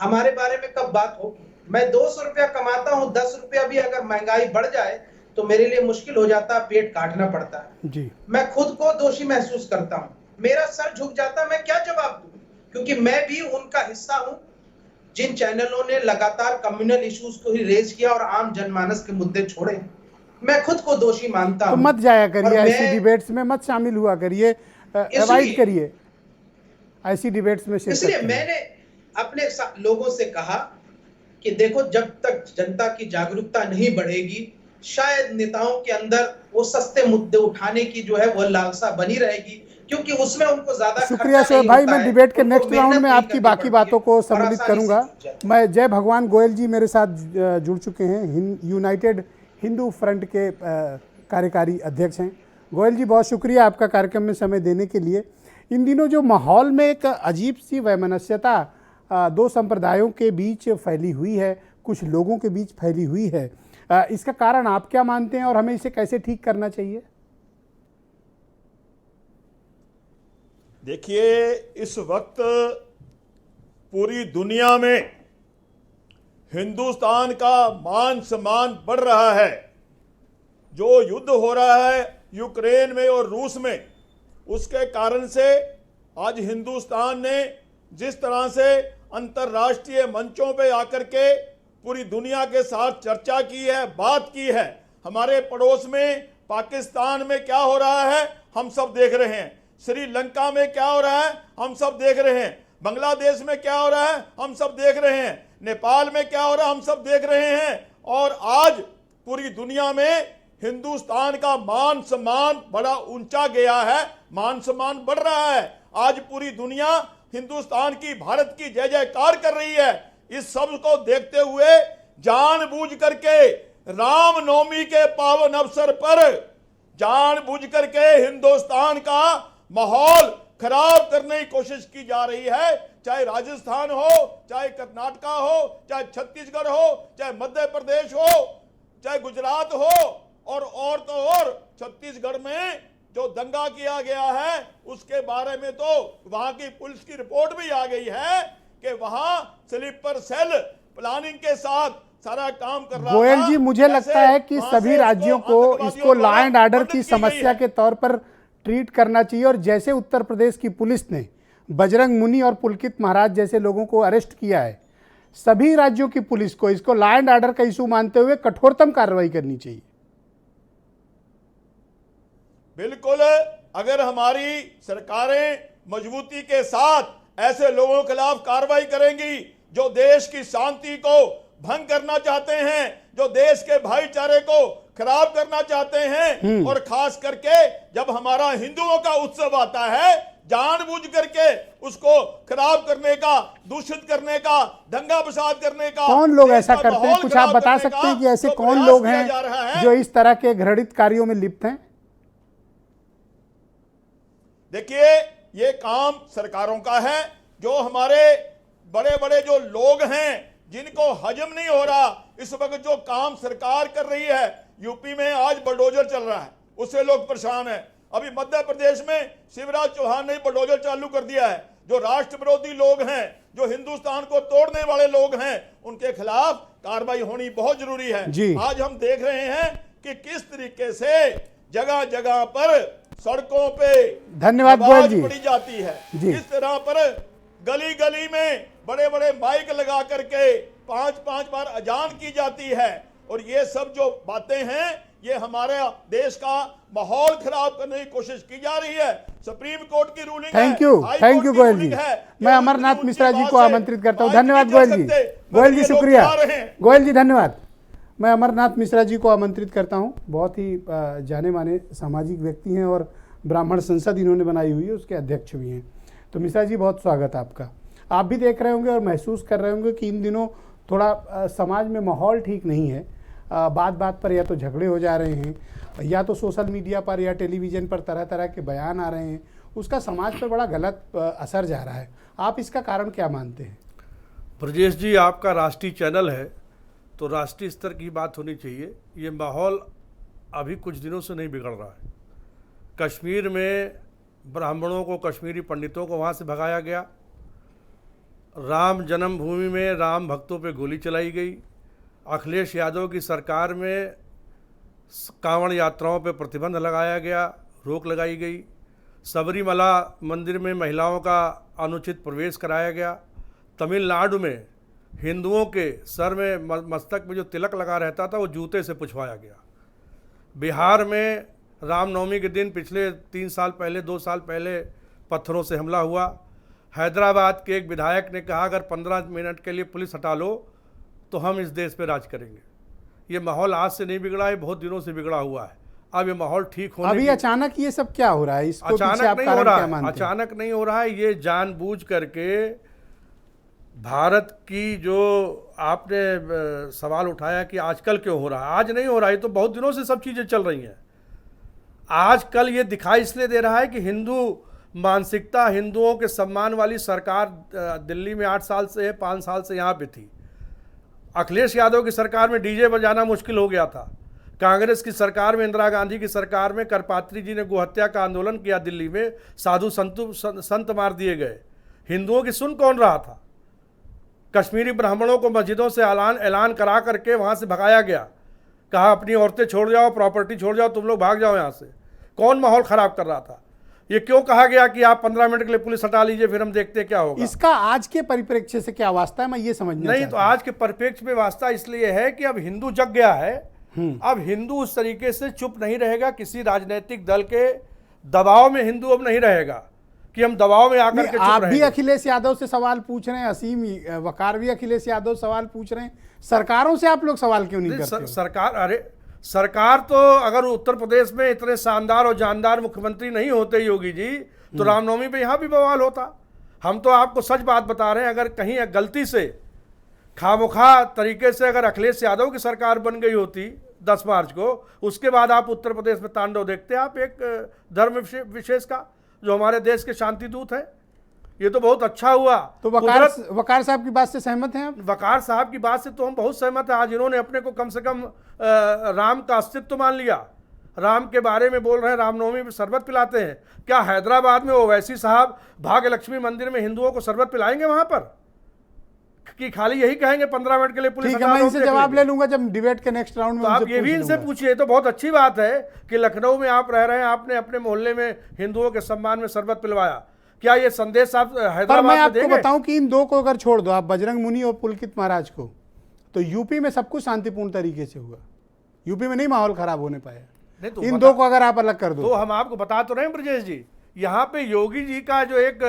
हमारे बारे में कब बात होगी? मैं 200 रुपया कमाता हूं, 10 रुपया भी अगर महंगाई बढ़ जाए तो मेरे लिए मुश्किल हो जाता, पेट काटना पड़ता है जी। मैं खुद को दोषी महसूस करता हूं, मेरा सर झुक जाता, मैं क्या जवाब दूं? क्योंकि मैं भी उनका हिस्सा हूं जिन चैनलों ने लगातार कम्युनल इश्यूज को ही रेज किया और आम जनमानस के मुद्दे छोड़े। मैं खुद को दोषी मानता तो हूं। मत जाया और करिए, ऐसी मैं- डिबेट्स में मत शामिल हुआ करिए, अवॉइड करिए ऐसी डिबेट्स में शिरकत इसलिए करिए। मैंने अपने लोगों से कहा कि देखो, जब तक जनता की जागरूकता नहीं बढ़ेगी, शायद नेताओं के अंदर वो सस्ते मुद्दे उठाने की जो है वो लालसा बनी रहेगी, क्योंकि उसमें उनको ज्यादा शुक्रिया खर्चा शोएब नहीं भाई। होता मैं है, डिबेट के उनको नेक्स्ट मेहनत राउंड में नहीं आपकी करनी बाकी पड़ती बातों है को और सम्मिलित आसानी से करूंगा। जीत जाते हैं। मैं जय भगवान गोयल जी मेरे साथ जुड़ चुके हैं, यूनाइटेड हिंदू फ्रंट के कार्यकारी अध्यक्ष हैं। गोयल जी, बहुत शुक्रिया आपका कार्यक्रम में समय देने के लिए। इन दिनों जो माहौल में एक अजीब सी वैमनस्यता दो संप्रदायों के बीच फैली हुई है, कुछ लोगों के बीच फैली हुई है, इसका कारण आप क्या मानते हैं और हमें इसे कैसे ठीक करना चाहिए? देखिए, इस वक्त पूरी दुनिया में हिंदुस्तान का मान सम्मान बढ़ रहा है। जो युद्ध हो रहा है यूक्रेन में और रूस में, उसके कारण से आज हिंदुस्तान ने जिस तरह से अंतर्राष्ट्रीय मंचों पे आकर के पूरी दुनिया के साथ चर्चा की है, बात की है। हमारे पड़ोस में पाकिस्तान में क्या हो रहा है हम सब देख रहे हैं, श्रीलंका में क्या हो रहा है हम सब देख रहे हैं, बांग्लादेश में क्या हो रहा है हम सब देख रहे हैं, नेपाल में क्या हो रहा है हम सब देख रहे हैं। और आज पूरी दुनिया में हिंदुस्तान का मान सम्मान बड़ा ऊंचा गया है, मान सम्मान बढ़ रहा है। आज पूरी दुनिया हिंदुस्तान की, भारत की जय जयकार कर रही है। इस सब को देखते हुए जानबूझ करके रामनवमी के पावन अवसर पर जानबूझ करके हिंदुस्तान का माहौल खराब करने की कोशिश की जा रही है। चाहे राजस्थान हो, चाहे कर्नाटका हो, चाहे छत्तीसगढ़ हो, चाहे मध्य प्रदेश हो, चाहे गुजरात हो, और तो और छत्तीसगढ़ में जो दंगा किया गया है उसके बारे में तो वहां की पुलिस की रिपोर्ट भी आ गई है कि वहां स्लीपर सेल प्लानिंग के साथ सारा काम कर रहा था। गोयल जी, मुझे लगता है कि सभी राज्यों को इसको लॉ एंड ऑर्डर की समस्या के तौर पर ट्रीट करना चाहिए, और जैसे उत्तर प्रदेश की पुलिस ने बजरंग मुनि और पुलकित महाराज जैसे लोगों को अरेस्ट किया है, सभी राज्यों की पुलिस को इसको लॉ एंड ऑर्डर का इशू मानते हुए कठोरतम कार्रवाई करनी चाहिए। बिल्कुल, अगर हमारी सरकारें मजबूती के साथ ऐसे लोगों के खिलाफ कार्रवाई करेंगी जो देश की शांति को भंग करना चाहते हैं, जो देश के भाईचारे को खराब करना चाहते हैं, और खास करके जब हमारा हिंदुओं का उत्सव आता है, जानबूझ करके उसको खराब करने का, दूषित करने का, दंगा फसाद करने का, कौन लोग ऐसा करते हैं? कुछ आप बता सकते हैं कि ऐसे कौन लोग हैं जो इस तरह के घृणित कार्यों में लिप्त हैं? देखिए, ये काम सरकारों का है। जो हमारे बड़े बड़े जो लोग हैं जिनको हजम नहीं हो रहा, इस वक्त जो काम सरकार कर रही है, यूपी में आज बुलडोजर चल रहा है, उससे लोग परेशान हैं। अभी मध्य प्रदेश में शिवराज चौहान ने बुलडोजर चालू कर दिया है। जो राष्ट्र विरोधी लोग हैं, जो हिंदुस्तान को तोड़ने वाले लोग हैं, उनके खिलाफ कार्रवाई होनी बहुत जरूरी है। आज हम देख रहे हैं कि किस तरीके से जगह जगह पर सड़कों पे धन्यवाद गोयल जी पड़ी जाती है, इस तरह पर गली गली में बड़े बड़े माइक लगा करके 5-5 बार अजान की जाती है। और ये सब जो बातें हैं, ये हमारे देश का माहौल खराब करने की कोशिश की जा रही है। सुप्रीम कोर्ट की रूलिंग है, थैंक यू गोयल जी। मैं अमरनाथ मिश्रा जी को आमंत्रित करता हूं। धन्यवाद गोयल जी। गोयल जी शुक्रिया। गोयल जी धन्यवाद। मैं अमरनाथ मिश्रा जी को आमंत्रित करता हूं। बहुत ही जाने माने सामाजिक व्यक्ति हैं और ब्राह्मण संसद इन्होंने बनाई हुई है, उसके अध्यक्ष भी हैं। तो मिश्रा जी, बहुत स्वागत आपका। आप भी देख रहे होंगे और महसूस कर रहे होंगे कि इन दिनों थोड़ा समाज में माहौल ठीक नहीं है। बात बात पर या तो झगड़े हो जा रहे हैं, या तो सोशल मीडिया पर या टेलीविज़न पर तरह तरह के बयान आ रहे हैं, उसका समाज पर बड़ा गलत असर जा रहा है। आप इसका कारण क्या मानते हैं? ब्रजेश जी, आपका राष्ट्रीय चैनल है तो राष्ट्रीय स्तर की बात होनी चाहिए। ये माहौल अभी कुछ दिनों से नहीं बिगड़ रहा है। कश्मीर में ब्राह्मणों को, कश्मीरी पंडितों को वहाँ से भगाया गया। राम जन्मभूमि में राम भक्तों पे गोली चलाई गई। अखिलेश यादव की सरकार में कांवड़ यात्राओं पे प्रतिबंध लगाया गया, रोक लगाई गई। सबरीमला मंदिर में महिलाओं का अनुचित प्रवेश कराया गया। तमिलनाडु में हिंदुओं के सर में, मस्तक में जो तिलक लगा रहता था वो जूते से पुछवाया गया। बिहार में रामनवमी के दिन पिछले 3 साल पहले, 2 साल पहले पत्थरों से हमला हुआ। हैदराबाद के एक विधायक ने कहा अगर 15 मिनट के लिए पुलिस हटा लो तो हम इस देश पे राज करेंगे। ये माहौल आज से नहीं बिगड़ा है, बहुत दिनों से बिगड़ा हुआ है। अब ये माहौल ठीक होने अभी अचानक ये सब क्या हो रहा है? इसको अचानक पीछे आप नहीं हो कारण रहा क्या है, मानते हैं? अचानक नहीं हो रहा है। ये जानबूझ करके भारत की जो आपने सवाल उठाया कि आजकल क्यों हो रहा है, आज नहीं हो रहा है, तो बहुत दिनों से सब चीज़ें चल रही हैं। आजकल ये दिखाई इसलिए दे रहा है कि हिंदू मानसिकता, हिंदुओं के सम्मान वाली सरकार दिल्ली में 8 साल से, 5 साल से यहाँ पे थी। अखिलेश यादव की सरकार में डीजे बजाना मुश्किल हो गया था। कांग्रेस की सरकार में, इंदिरा गांधी की सरकार में करपात्री जी ने गोहत्या का आंदोलन किया दिल्ली में, साधु संत मार दिए गए। हिंदुओं की सुन कौन रहा था? कश्मीरी ब्राह्मणों को मस्जिदों से ऐलान करा करके वहाँ से भगाया गया। कहा अपनी औरतें छोड़ जाओ, प्रॉपर्टी छोड़ जाओ, तुम लोग भाग जाओ यहाँ से। कौन माहौल ख़राब कर रहा था? ये क्यों कहा गया कि आप 15 मिनट के लिए पुलिस हटा लीजिए, फिर हम देखते हैं क्या होगा? इसका आज के परिप्रेक्ष्य से क्या वास्ता है, मैं ये समझना नहीं, तो आज के परिप्रेक्ष्य में वास्ता इसलिए है कि अब हिंदू जग गया है। अब हिंदू उस तरीके से चुप नहीं रहेगा। किसी राजनीतिक दल के दबाव में हिंदू अब नहीं रहेगा कि हम दबाव में आकर के चुप आप भी रहेंगे। अखिलेश यादव से सवाल पूछ रहे हैं, असीम वकार भी अखिलेश यादव सवाल पूछ रहे हैं, सरकारों से आप लोग सवाल क्यों नहीं करते? सरकार, अरे सरकार तो अगर उत्तर प्रदेश में इतने शानदार और जानदार मुख्यमंत्री नहीं होते योगी जी, तो रामनवमी पे यहाँ भी बवाल होता। हम तो आपको सच बात बता रहे हैं। अगर कहीं गलती से खामोखा तरीके से अगर अखिलेश यादव की सरकार बन गई होती 10 मार्च को, उसके बाद आप उत्तर प्रदेश में तांडव देखते आप एक धर्म विशेष का, जो हमारे देश के शांति दूत है। ये तो बहुत अच्छा हुआ। तो वकार साहब की बात से सहमत हैं आप? वकार साहब की बात से तो हम बहुत सहमत हैं। आज इन्होंने अपने को कम से कम राम का अस्तित्व मान लिया, राम के बारे में बोल रहे हैं, रामनवमी में शरबत पिलाते हैं। क्या हैदराबाद में ओवैसी साहब भाग्य लक्ष्मी मंदिर में हिंदुओं को शरबत पिलाएंगे वहां पर, कि खाली यही कहेंगे 15 मिनट के लिए पुलिस? ठीक है, मैं इनसे जवाब ले लूंगा जब डिबेट के नेक्स्ट राउंड में। तो आप ये भी इनसे पूछिए। तो बहुत अच्छी बात है कि लखनऊ में आप रह रहे हैं, आपने अपने मोहल्ले में हिंदुओं के सम्मान में शरबत पिलवाया। क्या ये संदेश आप हैदराबाद में मैं देंगे? आपको बताऊं कि इन दो को अगर छोड़ दो आप, बजरंग मुनि और पुलकित महाराज को, तो यूपी में सब कुछ शांतिपूर्ण तरीके से हुआ। यूपी में नहीं माहौल खराब होने पाया। नहीं तो इन दो को अगर आप अलग कर दो तो हम आपको बता तो रहे हैं ब्रजेश जी, यहाँ पे योगी जी का जो एक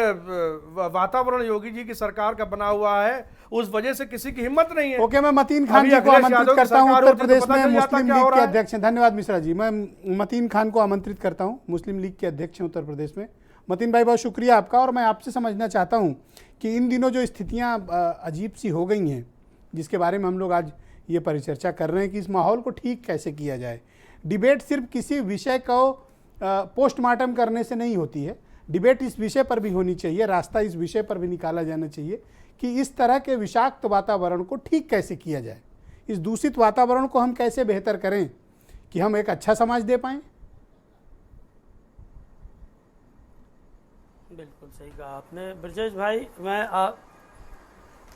वातावरण योगी जी की सरकार का बना हुआ है, उस वजह से किसी की हिम्मत नहीं है। ओके, मैं मतीन खान जी को आमंत्रित करता हूं। उत्तर प्रदेश में मुस्लिम लीग के अध्यक्ष हैं। धन्यवाद मिश्रा जी। मैं मतीन खान को आमंत्रित करता हूं, मुस्लिम लीग के अध्यक्ष हैं उत्तर प्रदेश में। मतीन भाई, बहुत शुक्रिया आपका। और मैं आपसे समझना चाहता हूं कि इन दिनों जो स्थितियां अजीब सी हो गई हैं, जिसके बारे में हम लोग आज ये परिचर्चा कर रहे हैं कि इस माहौल को ठीक कैसे किया जाए। डिबेट सिर्फ किसी विषय को पोस्टमार्टम करने से नहीं होती है। डिबेट इस विषय पर भी होनी चाहिए, रास्ता इस विषय पर भी निकाला जाना चाहिए कि इस तरह के विषाक्त वातावरण को ठीक कैसे किया जाए। इस दूषित वातावरण को हम कैसे बेहतर करें कि हम एक अच्छा समाज दे पाएँ। बिल्कुल सही कहा आपने ब्रजेश भाई। मैं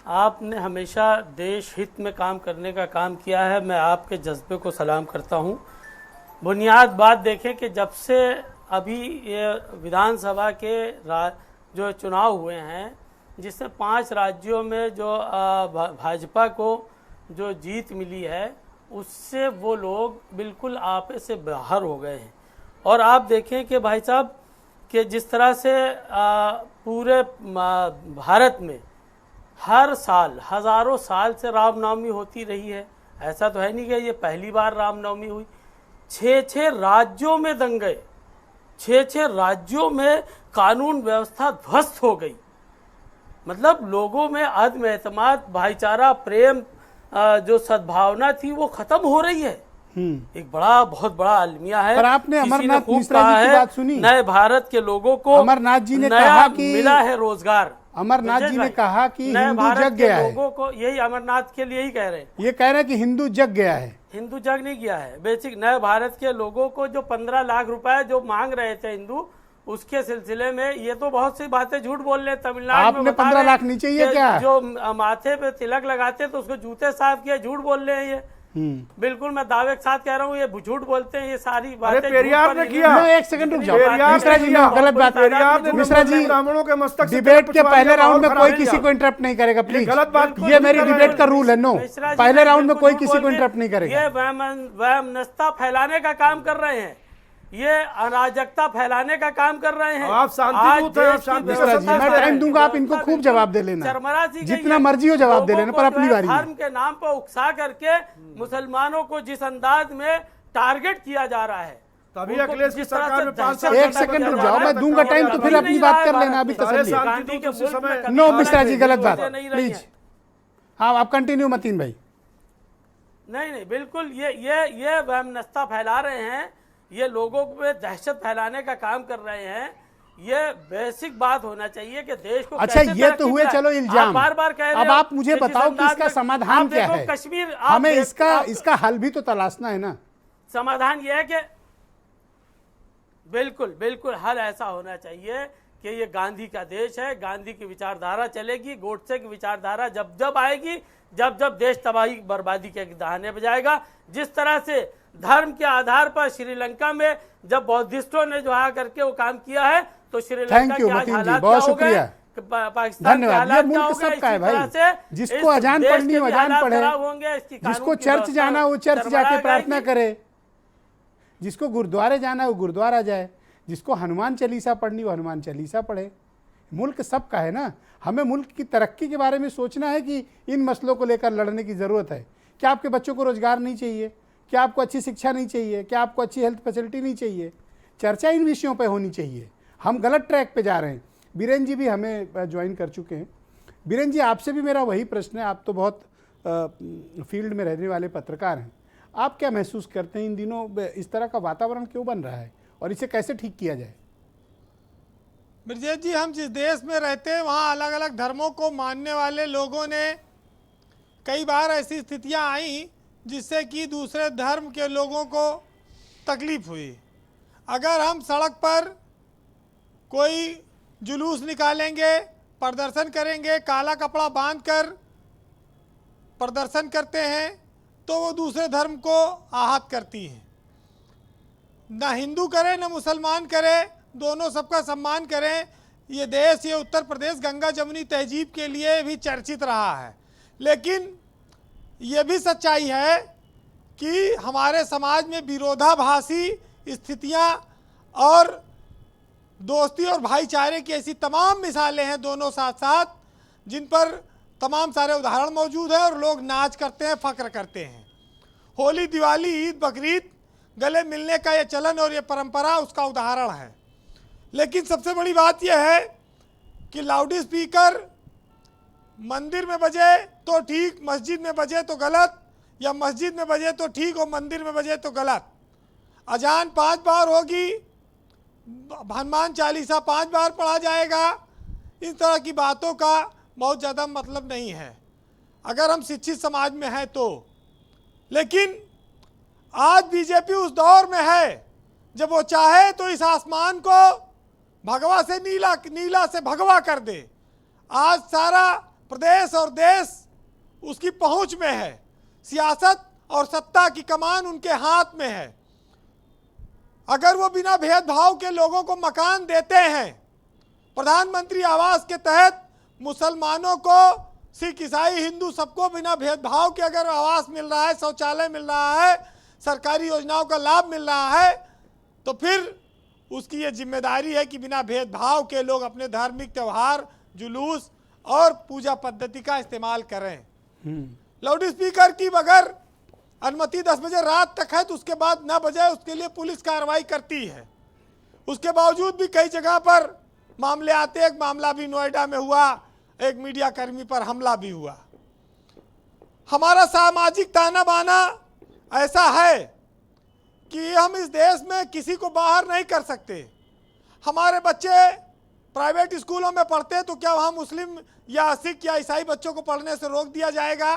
आपने हमेशा देश हित में काम करने का काम किया है। मैं आपके जज्बे को सलाम करता हूं। बुनियाद बात देखें कि जब से अभी ये विधानसभा के जो चुनाव हुए हैं, जिसमें 5 राज्यों में जो भाजपा को जो जीत मिली है, उससे वो लोग बिल्कुल आपे से बाहर हो गए हैं। और आप देखें कि भाई साहब कि जिस तरह से पूरे भारत में हर साल हज़ारों साल से रामनवमी होती रही है, ऐसा तो है नहीं कि ये पहली बार रामनवमी हुई। 6 राज्यों में दंगे, 6 राज्यों में कानून व्यवस्था ध्वस्त हो गई। मतलब लोगों में अदम एतमाद, भाईचारा, प्रेम, जो सद्भावना थी वो खत्म हो रही है। एक बहुत बड़ा अलमिया है। पर आपने किसी ने अमरनाथ खूब मिश्रा कहा जी की है, बात सुनी? नए भारत के लोगों को अमरनाथ जी ने नया कहा कि मिला है रोजगार। अमरनाथ जी ने भाई, कहा कि नए हिंदू भारत जग के गया है। लोगों को यही अमरनाथ के लिए ही कह रहे हैं। ये कह रहे हैं कि हिंदू जग गया है। हिंदू जग नहीं किया है। बेसिक नए भारत के लोगों को जो 15 लाख रुपए जो मांग रहे थे हिंदू, उसके सिलसिले में ये तो बहुत सी बातें झूठ बोल रहे। तमिलनाडु आपने में बता 15 रहे लाख नहीं चाहिए कि क्या? जो माथे पे तिलक लगाते तो उसको जूते साफ किए, झूठ बोल रहे हैं ये। बिल्कुल मैं दावे के साथ कह रहा हूँ, ये झूठ बोलते हैं। ये सारी बातें पेरियार ने किया। नो, एक सेकंड रुक जाओ पेरियार मिश्रा जी, ने नो, गलत बात। मिश्रा जी, ब्राह्मणों के मस्तक से डिबेट के तिलक पहले राउंड में पुछवा कोई दिया। किसी को इंटरप्ट नहीं करेगा प्लीज। गलत बात ये मेरी कर रहे डिबेट हैं। का रूल है। नो, मिश्रा जी, पहले राउंड में बिल्कुल कोई झूठ किसी को बोल इंटरप्ट के नहीं करेगा। ये वहमनस्ता फैलाने का काम कर रहे हैं, ये अराजकता फैलाने का काम कर रहे हैं। आप शांति आज दूत हैं, आप देश की शांति मिश्रा जी, मैं व्यवस्था टाइम दूंगा, आप इनको व्यवस्था खूब जवाब दे लेना, चरमरा सी गई जितना है। मर्जी हो जवाब दे लोगों लेना, को पर जो अपनी है बारी में। धर्म के नाम पर उकसा करके मुसलमानों को जिस अंदाज में टारगेट किया जा रहा है, तभी उनको अखिलेश की जिस तरह सरकार से में 5 दहशत एक पैदा सेकंड किया रुक जा जाओ, रहा मैं है। दूंगा टाइम तो फिर अपनी बात कर लेना। अभी सारे तसल्ली। साल गांधी के मुल्क में कभी नो बात मिश्रा जी, गलत बात, नहीं रही प्लीज। है। हाँ, आप कंटिन्यू मतीन भाई। नहीं बिल्कुल ये वहमनस्ता फैला रहे हैं, ये लोगों में दहशत फैलाने का काम कर रहे हैं। ये बेसिक बात होना चाहिए कि देश को अच्छा, कैसे ये तो तरक्की हुए दिलाए। चलो इल्जाम। आप बार-बार कह रहे अब हो आप मुझे कि जिस बताओ कि अंदाज इसका में- समाधान आप क्या देखो है? कश्मीर हमें इसका हल भी तो तलाशना है ना। समाधान यह है कि बिल्कुल हल ऐसा होना चाहिए कि ये गांधी का देश है, गांधी की विचारधारा चलेगी। गोडसे की विचारधारा जब आएगी, जब देश तबाही बर्बादी के दहाने पे जाएगा। जिस तरह से धर्म के आधार पर श्रीलंका में जब बौद्धिस्टों ने जो आ करके वो काम किया है, तो श्रीलंका थैंक यू के आज मतीन जी, हालात बहुत क्या हो गए, शुक्रिया, पाकिस्तान के धन्यवाद। ये हालात क्या मुल्क हो गए, सबका है इसी तरह भाई। से जिसको इस अजान देश पढ़नी के हो भी अजान हालात पढ़े, खराब होंगे, इसकी कानून जिसको की चर्च व्यवस्था जाना है वो चर्च चरमरा जाके प्रार्थना जाएगी। करे, जिसको गुरुद्वारे जाना है वो गुरुद्वारा जाए, जिसको हनुमान चालीसा पढ़नी वो हनुमान चालीसा पढ़े। मुल्क सबका है ना। हमें मुल्क की तरक्की के बारे में सोचना है कि इन मसलों को लेकर लड़ने की ज़रूरत है। क्या आपके बच्चों को रोजगार नहीं चाहिए? क्या आपको अच्छी शिक्षा नहीं चाहिए? क्या आपको अच्छी हेल्थ फैसिलिटी नहीं चाहिए? चर्चा इन विषयों पर होनी चाहिए। हम गलत ट्रैक पे जा रहे हैं। बीरेन जी भी हमें ज्वाइन कर चुके हैं। बीरेन जी, आपसे भी मेरा वही प्रश्न है। आप तो बहुत फील्ड में रहने वाले पत्रकार हैं। आप क्या महसूस करते हैं इन दिनों इस तरह का वातावरण क्यों बन रहा है और इसे कैसे ठीक किया जाए? ब्रजेश जी, हम जिस देश में रहते हैं वहाँ अलग अलग धर्मों को मानने वाले लोगों ने कई बार ऐसी स्थितियाँ आई जिससे कि दूसरे धर्म के लोगों को तकलीफ हुई। अगर हम सड़क पर कोई जुलूस निकालेंगे, प्रदर्शन करेंगे, काला कपड़ा बांधकर प्रदर्शन करते हैं, तो वो दूसरे धर्म को आहत करती हैं। ना हिंदू करे ना मुसलमान करे, दोनों सबका सम्मान करें। ये देश, ये उत्तर प्रदेश गंगा जमुनी तहजीब के लिए भी चर्चित रहा है। लेकिन ये भी सच्चाई है कि हमारे समाज में विरोधाभासी स्थितियां और दोस्ती और भाईचारे की ऐसी तमाम मिसालें हैं दोनों साथ साथ, जिन पर तमाम सारे उदाहरण मौजूद हैं और लोग नाच करते हैं, फ़ख्र करते हैं। होली, दिवाली, ईद, बकरीद, गले मिलने का ये चलन और ये परंपरा उसका उदाहरण है। लेकिन सबसे बड़ी बात यह है कि लाउड स्पीकर मंदिर में बजे तो ठीक, मस्जिद में बजे तो गलत, या मस्जिद में बजे तो ठीक और मंदिर में बजे तो गलत। अजान 5 बार होगी, हनुमान चालीसा 5 बार पढ़ा जाएगा, इस तरह की बातों का बहुत ज़्यादा मतलब नहीं है अगर हम शिक्षित समाज में हैं तो। लेकिन आज बीजेपी उस दौर में है जब वो चाहे तो इस आसमान को भगवा से नीला, नीला से भगवा कर दे। आज सारा प्रदेश और देश उसकी पहुंच में है। सियासत और सत्ता की कमान उनके हाथ में है। अगर वो बिना भेदभाव के लोगों को मकान देते हैं, प्रधानमंत्री आवास के तहत मुसलमानों को, सिख, ईसाई, हिंदू सबको बिना भेदभाव के अगर आवास मिल रहा है, शौचालय मिल रहा है, सरकारी योजनाओं का लाभ मिल रहा है, तो फिर उसकी ये जिम्मेदारी है कि बिना भेदभाव के लोग अपने धार्मिक त्यौहार, जुलूस और पूजा पद्धति का इस्तेमाल करें। लाउड स्पीकर की अगर अनुमति 10 बजे रात तक है, तो उसके बाद 9 बजे उसके लिए पुलिस कार्रवाई करती है। उसके बावजूद भी कई जगह पर मामले आते। एक मामला भी नोएडा में हुआ, एक मीडिया कर्मी पर हमला भी हुआ। हमारा सामाजिक ताना बाना ऐसा है कि हम इस देश में किसी को बाहर नहीं कर सकते। हमारे बच्चे प्राइवेट स्कूलों में पढ़ते हैं, तो क्या वहाँ मुस्लिम या सिख या ईसाई बच्चों को पढ़ने से रोक दिया जाएगा?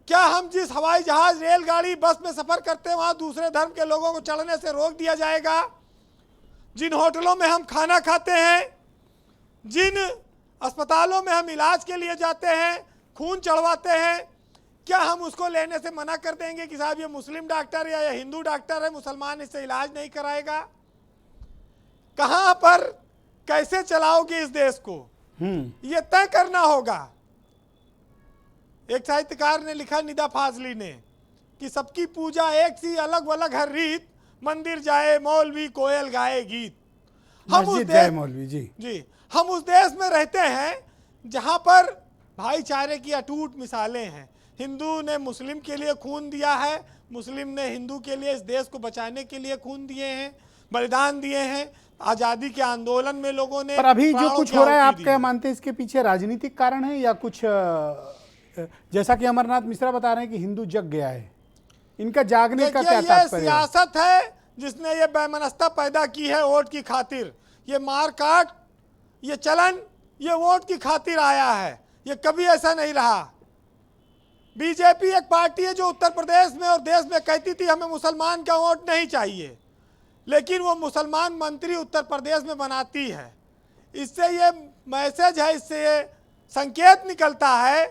क्या हम जिस हवाई जहाज, रेलगाड़ी, बस में सफ़र करते हैं, वहाँ दूसरे धर्म के लोगों को चढ़ने से रोक दिया जाएगा? जिन होटलों में हम खाना खाते हैं, जिन अस्पतालों में हम इलाज के लिए जाते हैं, खून चढ़वाते हैं, क्या हम उसको लेने से मना कर देंगे कि साहब ये मुस्लिम डॉक्टर या ये हिंदू डॉक्टर है, मुसलमान इससे इलाज नहीं कराएगा? कहाँ पर कैसे चलाओगे इस देश को, ये तय करना होगा। एक साहित्यकार ने लिखा, निदा फाजली ने, कि सबकी पूजा एक सी अलग अलग हर रीत, मंदिर जाए मौलवी कोयल गाए गीत। मस्जिद जाए मौलवी जी। हम उस देश में रहते हैं जहाँ पर भाईचारे की अटूट मिसालें हैं। हिंदू ने मुस्लिम के लिए खून दिया है, मुस्लिम ने हिंदू के लिए, इस देश को बचाने के लिए खून दिए हैं, बलिदान दिए हैं। आज़ादी के आंदोलन में लोगों ने, पर अभी जो कुछ हो रहा है, आप क्या मानते हैं इसके पीछे राजनीतिक कारण है या कुछ, जैसा कि अमरनाथ मिश्रा बता रहे हैं कि हिंदू जग गया है, इनका जागने का क्या तात्पर्य है? सियासत है जिसने ये बेमनस्ता पैदा की है वोट की खातिर। ये मार काट, ये चलन, ये वोट की खातिर आया है, ये कभी ऐसा नहीं रहा। बीजेपी एक पार्टी है जो उत्तर प्रदेश में और देश में कहती थी हमें मुसलमान का वोट नहीं चाहिए, लेकिन वो मुसलमान मंत्री उत्तर प्रदेश में बनाती है। इससे ये मैसेज है, इससे ये संकेत निकलता है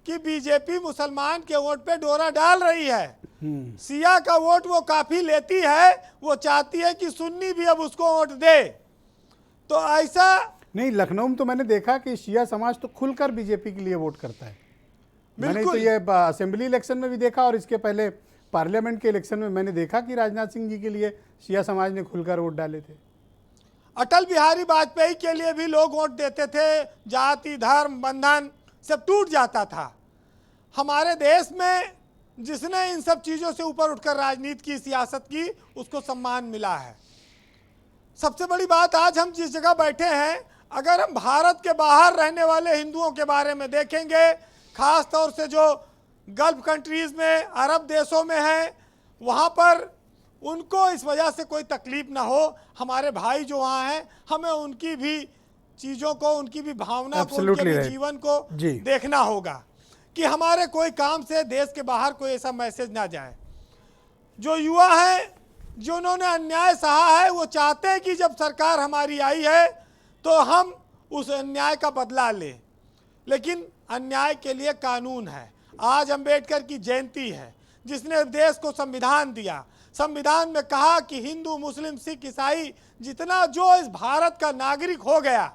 कि बीजेपी मुसलमान के वोट पे डोरा डाल रही है। सिया का वोट वो काफी लेती है, वो चाहती है कि सुन्नी भी अब उसको वोट दे। तो ऐसा नहीं, लखनऊ में तो मैंने देखा कि शिया समाज तो खुलकर बीजेपी के लिए वोट करता है। मैंने तो ये असेंबली इलेक्शन में भी देखा और इसके पहले पार्लियामेंट के इलेक्शन में मैंने देखा कि राजनाथ सिंह जी के लिए शिया समाज ने खुलकर वोट डाले थे। अटल बिहारी वाजपेयी के लिए भी लोग वोट देते थे, जाति धर्म बंधन सब टूट जाता था। हमारे देश में जिसने इन सब चीज़ों से ऊपर उठकर राजनीति की, सियासत की, उसको सम्मान मिला है। सबसे बड़ी बात, आज हम जिस जगह बैठे हैं, अगर हम भारत के बाहर रहने वाले हिंदुओं के बारे में देखेंगे, खास तौर से जो गल्फ कंट्रीज़ में, अरब देशों में हैं, वहाँ पर उनको इस वजह से कोई तकलीफ ना हो। हमारे भाई जो वहाँ हैं, हमें उनकी भी चीज़ों को, उनकी भी भावना को, उनके भी जीवन को देखना होगा कि हमारे कोई काम से देश के बाहर कोई ऐसा मैसेज ना जाए। जो युवा हैं, जो उन्होंने अन्याय सहा है, वो चाहते हैं कि जब सरकार हमारी आई है तो हम उस अन्याय का बदला लें, लेकिन अन्याय के लिए कानून है। आज अम्बेडकर की जयंती है, जिसने देश को संविधान दिया। संविधान में कहा कि हिंदू, मुस्लिम, सिख, ईसाई, जितना जो इस भारत का नागरिक हो गया,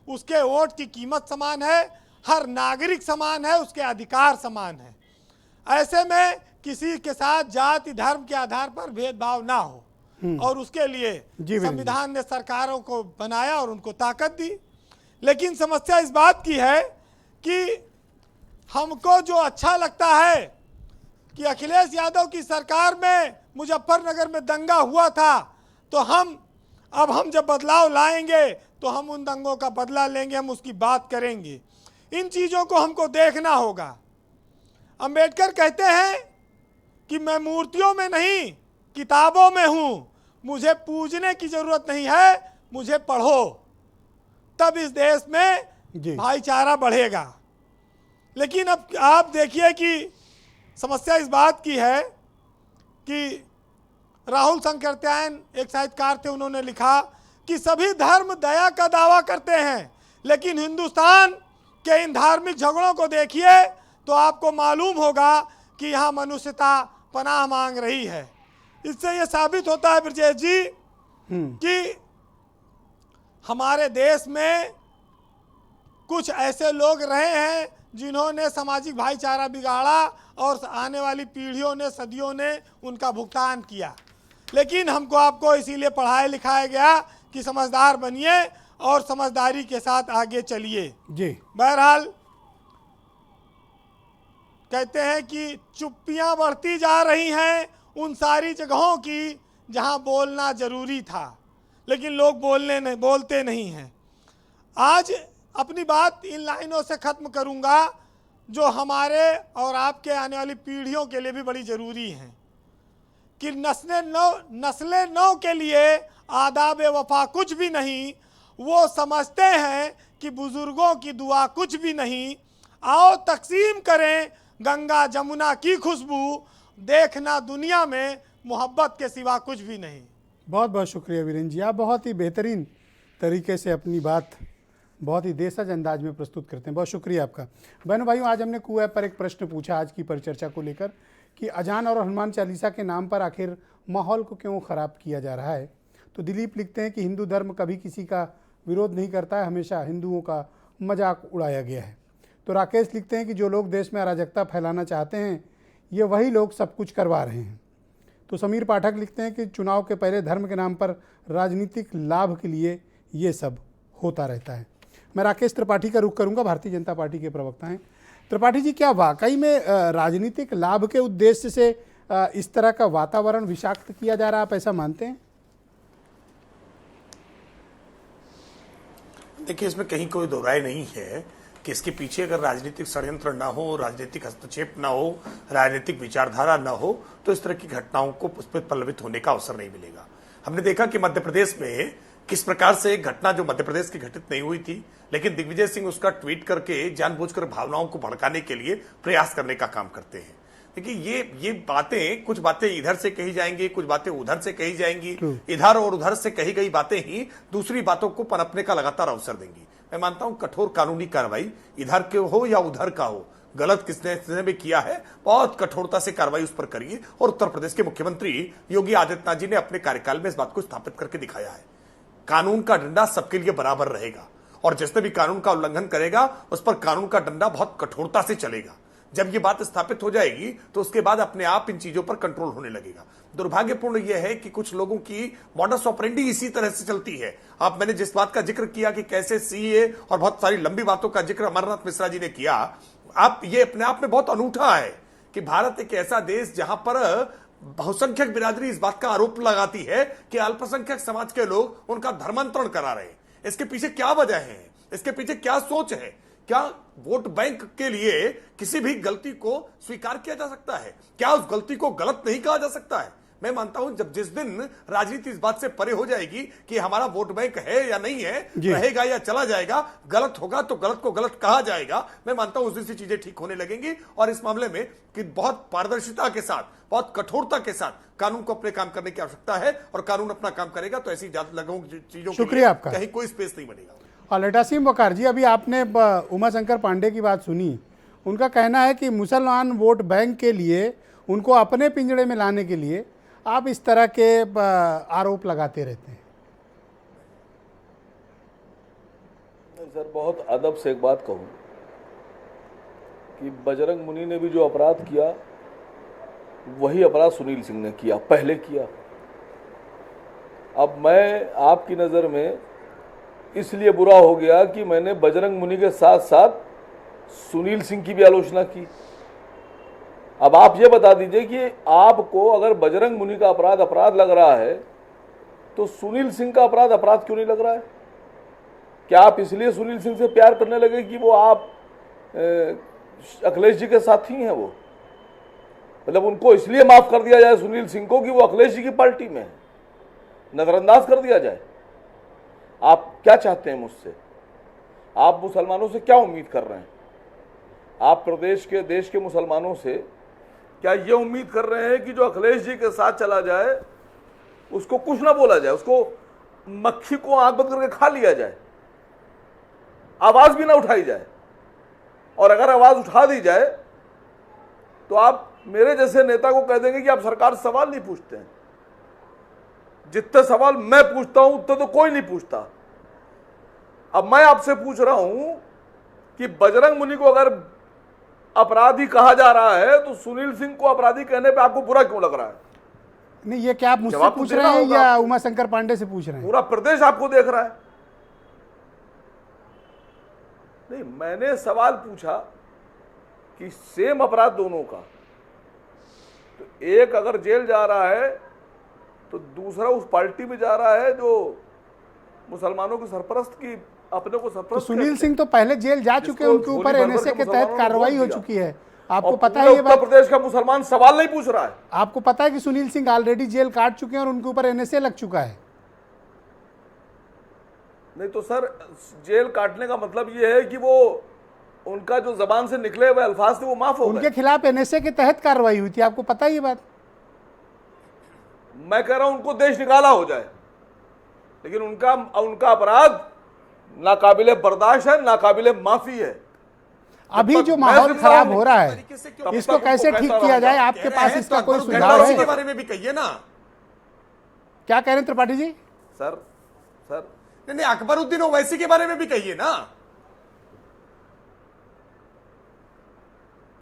उसके वोट की कीमत समान है, हर नागरिक समान है, उसके अधिकार समान है। ऐसे में किसी के साथ जाति धर्म के आधार पर भेदभाव ना हो, और उसके लिए संविधान ने सरकारों को बनाया और उनको ताकत दी। लेकिन समस्या इस बात की है कि हमको जो अच्छा लगता है कि अखिलेश यादव की सरकार में मुजफ्फरनगर में दंगा हुआ था, तो हम जब बदलाव लाएंगे तो हम उन दंगों का बदला लेंगे, हम उसकी बात करेंगे। इन चीज़ों को हमको देखना होगा। अंबेडकर कहते हैं कि मैं मूर्तियों में नहीं, किताबों में हूँ, मुझे पूजने की ज़रूरत नहीं है, मुझे पढ़ो, तब इस देश में भाईचारा बढ़ेगा। लेकिन अब आप देखिए कि समस्या इस बात की है कि राहुल संकरत्यायन एक साहित्यकार थे, उन्होंने लिखा कि सभी धर्म दया का दावा करते हैं, लेकिन हिंदुस्तान के इन धार्मिक झगड़ों को देखिए तो आपको मालूम होगा कि यहाँ मनुष्यता पनाह मांग रही है। इससे ये साबित होता है ब्रजेश जी कि हमारे देश में कुछ ऐसे लोग रहे हैं जिन्होंने सामाजिक भाईचारा बिगाड़ा और आने वाली पीढ़ियों ने, सदियों ने उनका भुगतान किया। लेकिन हमको आपको इसीलिए पढ़ाया लिखाया गया कि समझदार बनिए और समझदारी के साथ आगे चलिए। जी, बहरहाल कहते हैं कि चुप्पियां बढ़ती जा रही हैं उन सारी जगहों की जहां बोलना जरूरी था, लेकिन लोग बोलते नहीं हैं। आज अपनी बात इन लाइनों से ख़त्म करूंगा जो हमारे और आपके आने वाली पीढ़ियों के लिए भी बड़ी ज़रूरी हैं कि नस्ले नौ के लिए आदाब वफा कुछ भी नहीं। वो समझते हैं कि बुज़ुर्गों की दुआ कुछ भी नहीं। आओ तकसीम करें गंगा जमुना की खुशबू, देखना दुनिया में मोहब्बत के सिवा कुछ भी नहीं। बहुत बहुत शुक्रिया वीरेंद्र जी, आप बहुत ही बेहतरीन तरीके से अपनी बात बहुत ही देशज अंदाज में प्रस्तुत करते हैं। बहुत शुक्रिया आपका। बहनों भाइयों, आज हमने क्यू ऐप पर एक प्रश्न पूछा आज की परिचर्चा को लेकर कि अजान और हनुमान चालीसा के नाम पर आखिर माहौल को क्यों ख़राब किया जा रहा है। तो दिलीप लिखते हैं कि हिंदू धर्म कभी किसी का विरोध नहीं करता है, हमेशा हिंदुओं का मजाक उड़ाया गया है। तो राकेश लिखते हैं कि जो लोग देश में अराजकता फैलाना चाहते हैं ये वही लोग सब कुछ करवा रहे हैं। तो समीर पाठक लिखते हैं कि चुनाव के पहले धर्म के नाम पर राजनीतिक लाभ के लिए ये सब होता रहता है। मैं राकेश त्रिपाठी का रुख करूंगा, भारतीय जनता पार्टी के प्रवक्ता हैं। त्रिपाठी जी, क्या वाकई में राजनीतिक लाभ के उद्देश्य से इस तरह का वातावरण विषाक्त किया जा रहा है, आप ऐसा मानते हैं? देखिए, इसमें कहीं कोई दो राय नहीं है कि इसके पीछे अगर राजनीतिक षड्यंत्र ना हो, राजनीतिक हस्तक्षेप ना हो, राजनीतिक विचारधारा ना हो तो इस तरह की घटनाओं को उस पर पल्लवित होने का अवसर नहीं मिलेगा। हमने देखा कि मध्य प्रदेश में किस प्रकार से एक घटना जो मध्य प्रदेश की घटित नहीं हुई थी, लेकिन दिग्विजय सिंह उसका ट्वीट करके जानबूझकर भावनाओं को भड़काने के लिए प्रयास करने का काम करते हैं। देखिए, ये बातें, कुछ बातें इधर से कही जाएंगी, कुछ बातें उधर से कही जाएंगी, इधर और उधर से कही गई बातें ही दूसरी बातों को पनपने का लगातार अवसर देंगी। मैं मानता हूं कठोर कानूनी कार्रवाई इधर के हो या उधर का हो, गलत किसने भी किया है बहुत कठोरता से कार्रवाई उस पर करिए। और उत्तर प्रदेश के मुख्यमंत्री योगी आदित्यनाथ जी ने अपने कार्यकाल में इस बात को स्थापित करके दिखाया है। कानून का डंडा सबके लिए बराबर रहेगा और जिसने भी कानून का उल्लंघन करेगा उस पर कानून का डंडा बहुत कठोरता से चलेगा। जब ये बात स्थापित हो जाएगी तो उसके बाद अपने आप इन चीजों पर कंट्रोल होने लगेगा। दुर्भाग्यपूर्ण यह है कि कुछ लोगों की मॉडस ऑपरेंडी इसी तरह से चलती है। आप, मैंने जिस बात का जिक्र किया कि कैसे सीए और बहुत सारी लंबी बातों का जिक्र अमरनाथ मिश्रा जी ने किया, आप, ये अपने आप में बहुत अनूठा है कि भारत एक ऐसा देश जहां पर बहुसंख्यक बिरादरी इस बात का आरोप लगाती है कि अल्पसंख्यक समाज के लोग उनका धर्मांतरण करा रहे हैं। इसके पीछे क्या वजह है, इसके पीछे क्या सोच है? क्या वोट बैंक के लिए किसी भी गलती को स्वीकार किया जा सकता है? क्या उस गलती को गलत नहीं कहा जा सकता है? मैं मानता हूं जिस दिन राजनीति इस बात से परे हो जाएगी कि हमारा वोट बैंक है या नहीं है, रहेगा या चला जाएगा, गलत होगा तो गलत को गलत कहा जाएगा, मैं मानता हूं उस दिन से चीजें ठीक होने लगेंगी। और इस मामले में कि बहुत पारदर्शिता के साथ, बहुत कठोरता के साथ कानून को अपने काम करने की आवश्यकता है और कानून अपना काम करेगा तो ऐसी चीजों शुक्रिया आपका, कहीं कोई स्पेस नहीं बनेगा। और लटासिम वकार जी, अभी आपने उमा शंकर पांडे की बात सुनी। उनका कहना है कि मुसलमान वोट बैंक के लिए, उनको अपने पिंजड़े में लाने के लिए आप इस तरह के आरोप लगाते रहते हैं। सर, बहुत अदब से एक बात कहूं कि बजरंग मुनि ने भी जो अपराध किया वही अपराध सुनील सिंह ने किया, पहले किया। अब मैं आपकी नज़र में इसलिए बुरा हो गया कि मैंने बजरंग मुनि के साथ साथ सुनील सिंह की भी आलोचना की। अब आप ये बता दीजिए कि आपको अगर बजरंग मुनि का अपराध लग रहा है तो सुनील सिंह का अपराध क्यों नहीं लग रहा है? क्या आप इसलिए सुनील सिंह से प्यार करने लगे कि वो आप अखिलेश जी के साथी हैं? वो मतलब उनको इसलिए माफ कर दिया जाए सुनील सिंह को कि वो अखिलेश जी की पार्टी में है, नजरअंदाज कर दिया जाए? आप क्या चाहते हैं मुझसे? आप मुसलमानों से क्या उम्मीद कर रहे हैं? आप प्रदेश के, देश के मुसलमानों से क्या ये उम्मीद कर रहे हैं कि जो अखिलेश जी के साथ चला जाए उसको कुछ ना बोला जाए, उसको मक्खी को आंख बंद करके खा लिया जाए, आवाज भी ना उठाई जाए? और अगर आवाज उठा दी जाए तो आप मेरे जैसे नेता को कह देंगे कि आप सरकार से सवाल नहीं पूछते हैं। जितने सवाल मैं पूछता हूं उतने तो कोई नहीं पूछता। अब मैं आपसे पूछ रहा हूं कि बजरंग मुनि को अगर अपराधी कहा जा रहा है तो सुनील सिंह को अपराधी कहने पे आपको बुरा क्यों लग रहा है? नहीं, ये क्या आप मुझसे पूछ रहे हैं या उमा शंकर पांडे से पूछ रहे हैं? पूरा प्रदेश आपको देख रहा है। नहीं, मैंने सवाल पूछा कि सेम अपराध दोनों का, तो एक अगर जेल जा रहा है तो दूसरा उस पार्टी में जा रहा है जो मुसलमानों की सरपरस्त की अपने को सरपरस्त। तो सुनील सिंह तो पहले जेल जा चुके हैं, उनके ऊपर एनएसए के तहत कार्रवाई हो चुकी है। आपको पता है ये बात? उत्तर प्रदेश का मुसलमान सवाल नहीं पूछ रहा है। आपको पता है कि सुनील सिंह ऑलरेडी जेल काट चुके हैं और उनके ऊपर एनएसए लग चुका है? नहीं तो सर, जेल काटने का मतलब ये है कि वो उनका जो जबान से निकले हुए अल्फाज थे वो माफ हो गए। उनके खिलाफ एनएसए के तहत कार्रवाई हुई थी, आपको पता है ये बात? मैं कह रहा हूं उनको देश निकाला हो जाए, लेकिन उनका अपराध नाकाबिले बर्दाश्त है, नाकाबिले माफी है। अभी जो माहौल खराब हो रहा है इसको कैसे ठीक किया जाए? आपके पास इसका कोई सुझाव है? के बारे में भी कहिए ना। क्या कह रहे हैं त्रिपाठी जी? सर नहीं, अकबरुद्दीन ओवैसी के बारे में भी कहिए ना।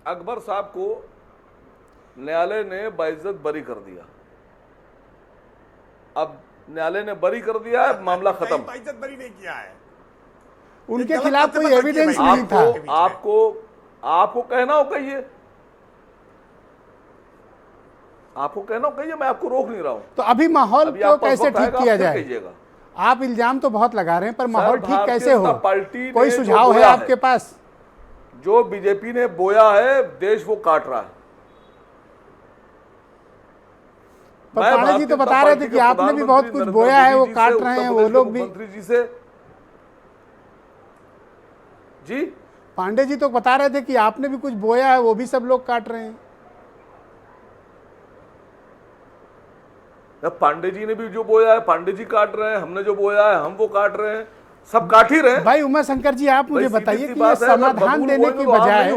अकबर साहब को न्यायालय ने बाइज्जत बरी कर दिया। अब न्यायालय ने बरी कर दिया है, मामला खत्म। बाइज्जत बरी नहीं किया है, उनके खिलाफ कोई एविडेंस नहीं था। आपको कहना हो कहिए, आपको कहना हो कहिए, मैं आपको रोक नहीं रहा हूं। तो अभी माहौल को कैसे ठीक किया जाए? आप इल्जाम तो बहुत लगा रहे हैं, पर माहौल ठीक कैसे हो? कोई सुझाव है आपके पास? जो बीजेपी ने बोया है देश वो काट रहा है। पर पांडे जी तो बता रहे थे कि आपने भी बहुत कुछ बोया है, वो काट रहे हैं वो लोग भी। मंत्री जी से जी पांडे जी तो बता रहे थे कि आपने भी कुछ बोया है, वो भी सब लोग काट रहे हैं। पांडे जी ने भी जो बोया है पांडे जी काट रहे हैं, हमने जो बोया है हम वो काट रहे हैं, सब काट ही रहे हैं। भाई उमा शंकर जी, आप मुझे बताइए कि ये समाधान देने की बजाय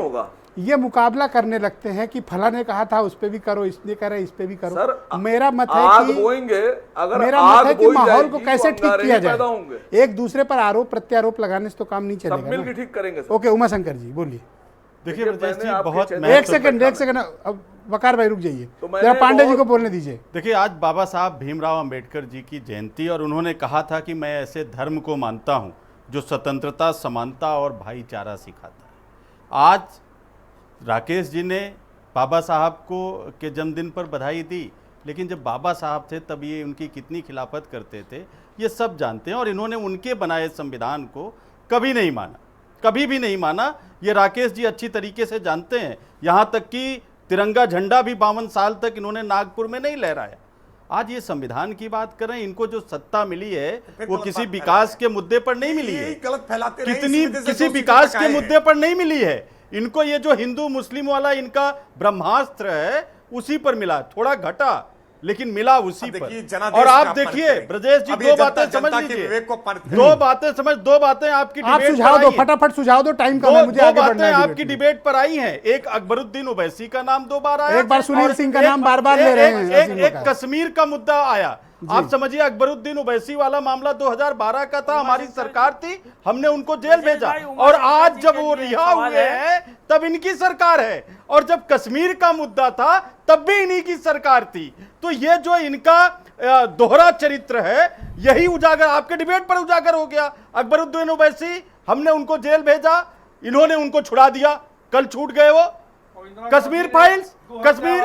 ये मुकाबला करने लगते हैं कि फला ने कहा था उस पे भी करो, इसने कह रहे इस पे भी करो। सर, मेरा मत है आग कि बोएंगे, अगर मेरा आग मत है कि बोई माहौल जाएगी को कैसे तो ठीक अंगारे किया ही पैदा जाए। होंगे। एक दूसरे पर आरोप प्रत्यारोप लगाने से तो काम नहीं सब चलेगा मिलकर ना। ठीक करेंगे सर। ओके उमा शंकर जी बोलिए। देखिए ब्रजेश जी, आपके बहुत चैनल- एक सेकंड अब वकार भाई रुक जाइए, तो मैंने जरा पांडे जी बहुत- को बोलने दीजिए। देखिए, आज बाबा साहब भीमराव अंबेडकर जी की जयंती, और उन्होंने कहा था कि मैं ऐसे धर्म को मानता हूं जो स्वतंत्रता, समानता और भाईचारा सिखाता है। आज राकेश जी ने बाबा साहब को के जन्मदिन पर बधाई दी, लेकिन जब बाबा साहब थे तब ये उनकी कितनी खिलाफत करते थे ये सब जानते हैं, और इन्होंने उनके बनाए संविधान को कभी नहीं माना, कभी भी नहीं माना। ये राकेश जी अच्छी तरीके से जानते हैं। यहाँ तक कि तिरंगा झंडा भी 52 साल तक इन्होंने नागपुर में नहीं लहराया। आज ये संविधान की बात करें, इनको जो सत्ता मिली है वो किसी विकास के मुद्दे पर नहीं मिली है, गलत फैलाते रहे, कितनी इसी वजह से किसी दोषी विकास तक आए के हैं। मुद्दे पर नहीं मिली है। इनको ये जो हिंदू मुस्लिम वाला इनका ब्रह्मास्त्र है उसी पर मिला, थोड़ा घटा लेकिन मिला उसी अब पर। देखिए, जनादेश और का आप आप देखिए परख ब्रजेश जी, अभी दो जनता- बातें समझ जनता के लीजिए, विवेक को परख दो बातें आपकी आप डिबेट सुझाव पर दो, आई हैं। फटाफट सुझाव दो, टाइम कम है, मुझे दो आगे बातें बढ़ना है आपकी डिबेट में। डिबेट पर आई हैं। एक अकबरुद्दीन ओवैसी का नाम 2 बार आया, एक बार सुनील और सिंह का नाम बार-बार ले रहे हैं, अजीम एक का। कश्मीर का मुद्दा आया। आप समझिए, अकबरुद्दीन ओवैसी वाला मामला 2012 का था, हमारी सरकार थी, हमने उनको जेल भेजा, और आज जब वो रिहा हुए हैं तब इनकी सरकार है, और जब कश्मीर का मुद्दा था तब भी इन्हीं की सरकार थी। तो ये जो इनका दोहरा चरित्र है यही उजागर आपके डिबेट पर उजागर हो गया। अकबरुद्दीन ओवैसी, हमने उनको जेल भेजा, इन्होंने उनको छुड़ा दिया, कल छूट गए वो। Kashmir files, Kashmir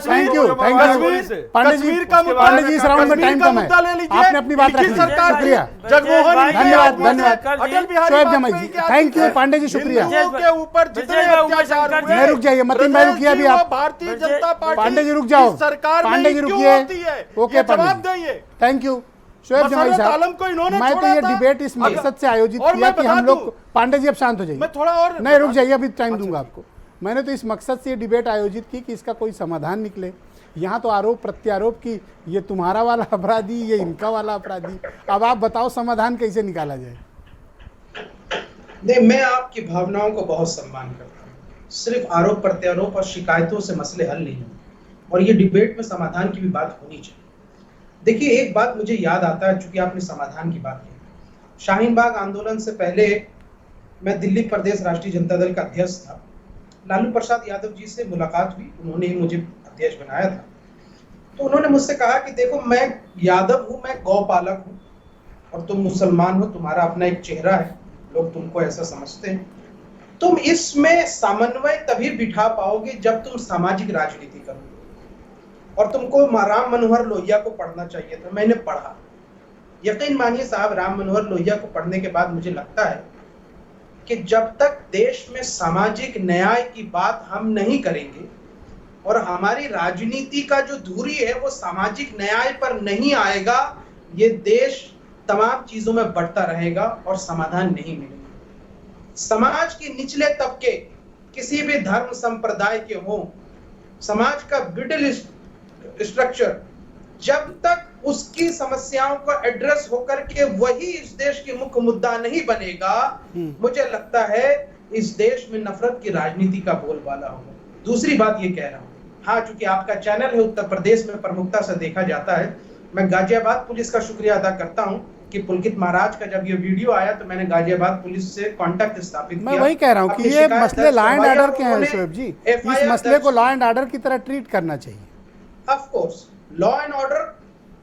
thank you Pandey ji, Pandey ji इस राउंड में टाइम कम है, आपने अपनी बात रख ली, शुक्रिया, जगमोहन, धन्यवाद धन्यवाद। अटल बिहारी शोएब जमाई जी, थैंक यू पांडे जी, शुक्रिया। हिंदुओं के ऊपर जितने अत्याचार हुए, नहीं, रुक जाइए, मतीन भाई रुकिए अभी आप। भारतीय जनता पार्टी पांडे जी रुक जाओ, सरकार में पांडे जी क्यों रुकिए। होती है? ओके ये पांडे जवाब जी, देइए। थैंक यू शोएब जमाई मसरत आलम को साहब। इन्होंने मैं तो छोड़ा ये था। डिबेट इस मकसद से आयोजित और किया मैं कि बता हम लोग, दूं, पांडे जी अब शांत हो जाइए, मैं थोड़ा और नहीं रुक जाइए, अभी टाइम दूंगा आपको। मैंने तो इस मकसद से ये डिबेट आयोजित की कि इसका कोई समाधान निकले। यहाँ तो आरोप प्रत्यारोप की, ये तुम्हारा वाला अपराधी, ये इनका वाला अपराधी। अब आप बताओ समाधान कैसे निकाला जाए? नहीं, मैं आपकी भावनाओं को बहुत सम्मान करता हूँ। सिर्फ आरोप प्रत्यारोप और शिकायतों से मसले हल नहीं होते, और ये डिबेट में समाधान की भी बात होनी चाहिए। देखिए, एक बात मुझे याद आता है, चूंकि आपने समाधान की बात की। शाहीन बाग आंदोलन से पहले मैं दिल्ली प्रदेश राष्ट्रीय जनता दल का अध्यक्ष था। लालू प्रसाद यादव जी से मुलाकात हुई, उन्होंने ही मुझे अध्यक्ष बनाया था। तो उन्होंने मुझसे कहा कि देखो, मैं यादव हूं, मैं गौपालक हूं, और तुम मुसलमान हो, तुम्हारा अपना एक चेहरा है, लोग तुमको ऐसा समझते हैं। तुम इसमें समन्वय तभी बिठा पाओगे जब तुम सामाजिक राजनीति करोगे। और तुमको राम मनोहर लोहिया को पढ़ना चाहिए था, मैंने पढ़ा। यकीन मानिए साहब, राम मनोहर लोहिया को पढ़ने के बाद मुझे लगता है कि जब तक देश में सामाजिक न्याय की बात हम नहीं करेंगे और हमारी राजनीति का जो धुरी है वो सामाजिक न्याय पर नहीं आएगा, ये देश तमाम चीजों में बढ़ता रहेगा और समाधान नहीं मिलेगा। समाज के निचले तबके किसी भी धर्म संप्रदाय के हों, समाज का मिडिल स्ट्रक्चर, जब तक उसकी समस्याओं को एड्रेस होकर के वही इस देश की मुख्य मुद्दा नहीं बनेगा, मुझे लगता है इस देश में नफरत की राजनीति का बोलबाला होगा। दूसरी बात ये कह रहा हूं, हाँ, चूंकि आपका चैनल है, उत्तर प्रदेश में प्रमुखता से देखा जाता है, मैं गाजियाबाद पुलिस का शुक्रिया अदा करता हूं कि पुलकित महाराज का जब ये वीडियो आया तो मैंने गाजियाबाद पुलिस से कांटेक्ट स्थापित किया। मैं वही कह रहा हूं कि ये मसले लॉ एंड ऑर्डर के हैं शोएब जी, इस मसले को लॉ एंड ऑर्डर की तरह ट्रीट करना चाहिए। Of course law and order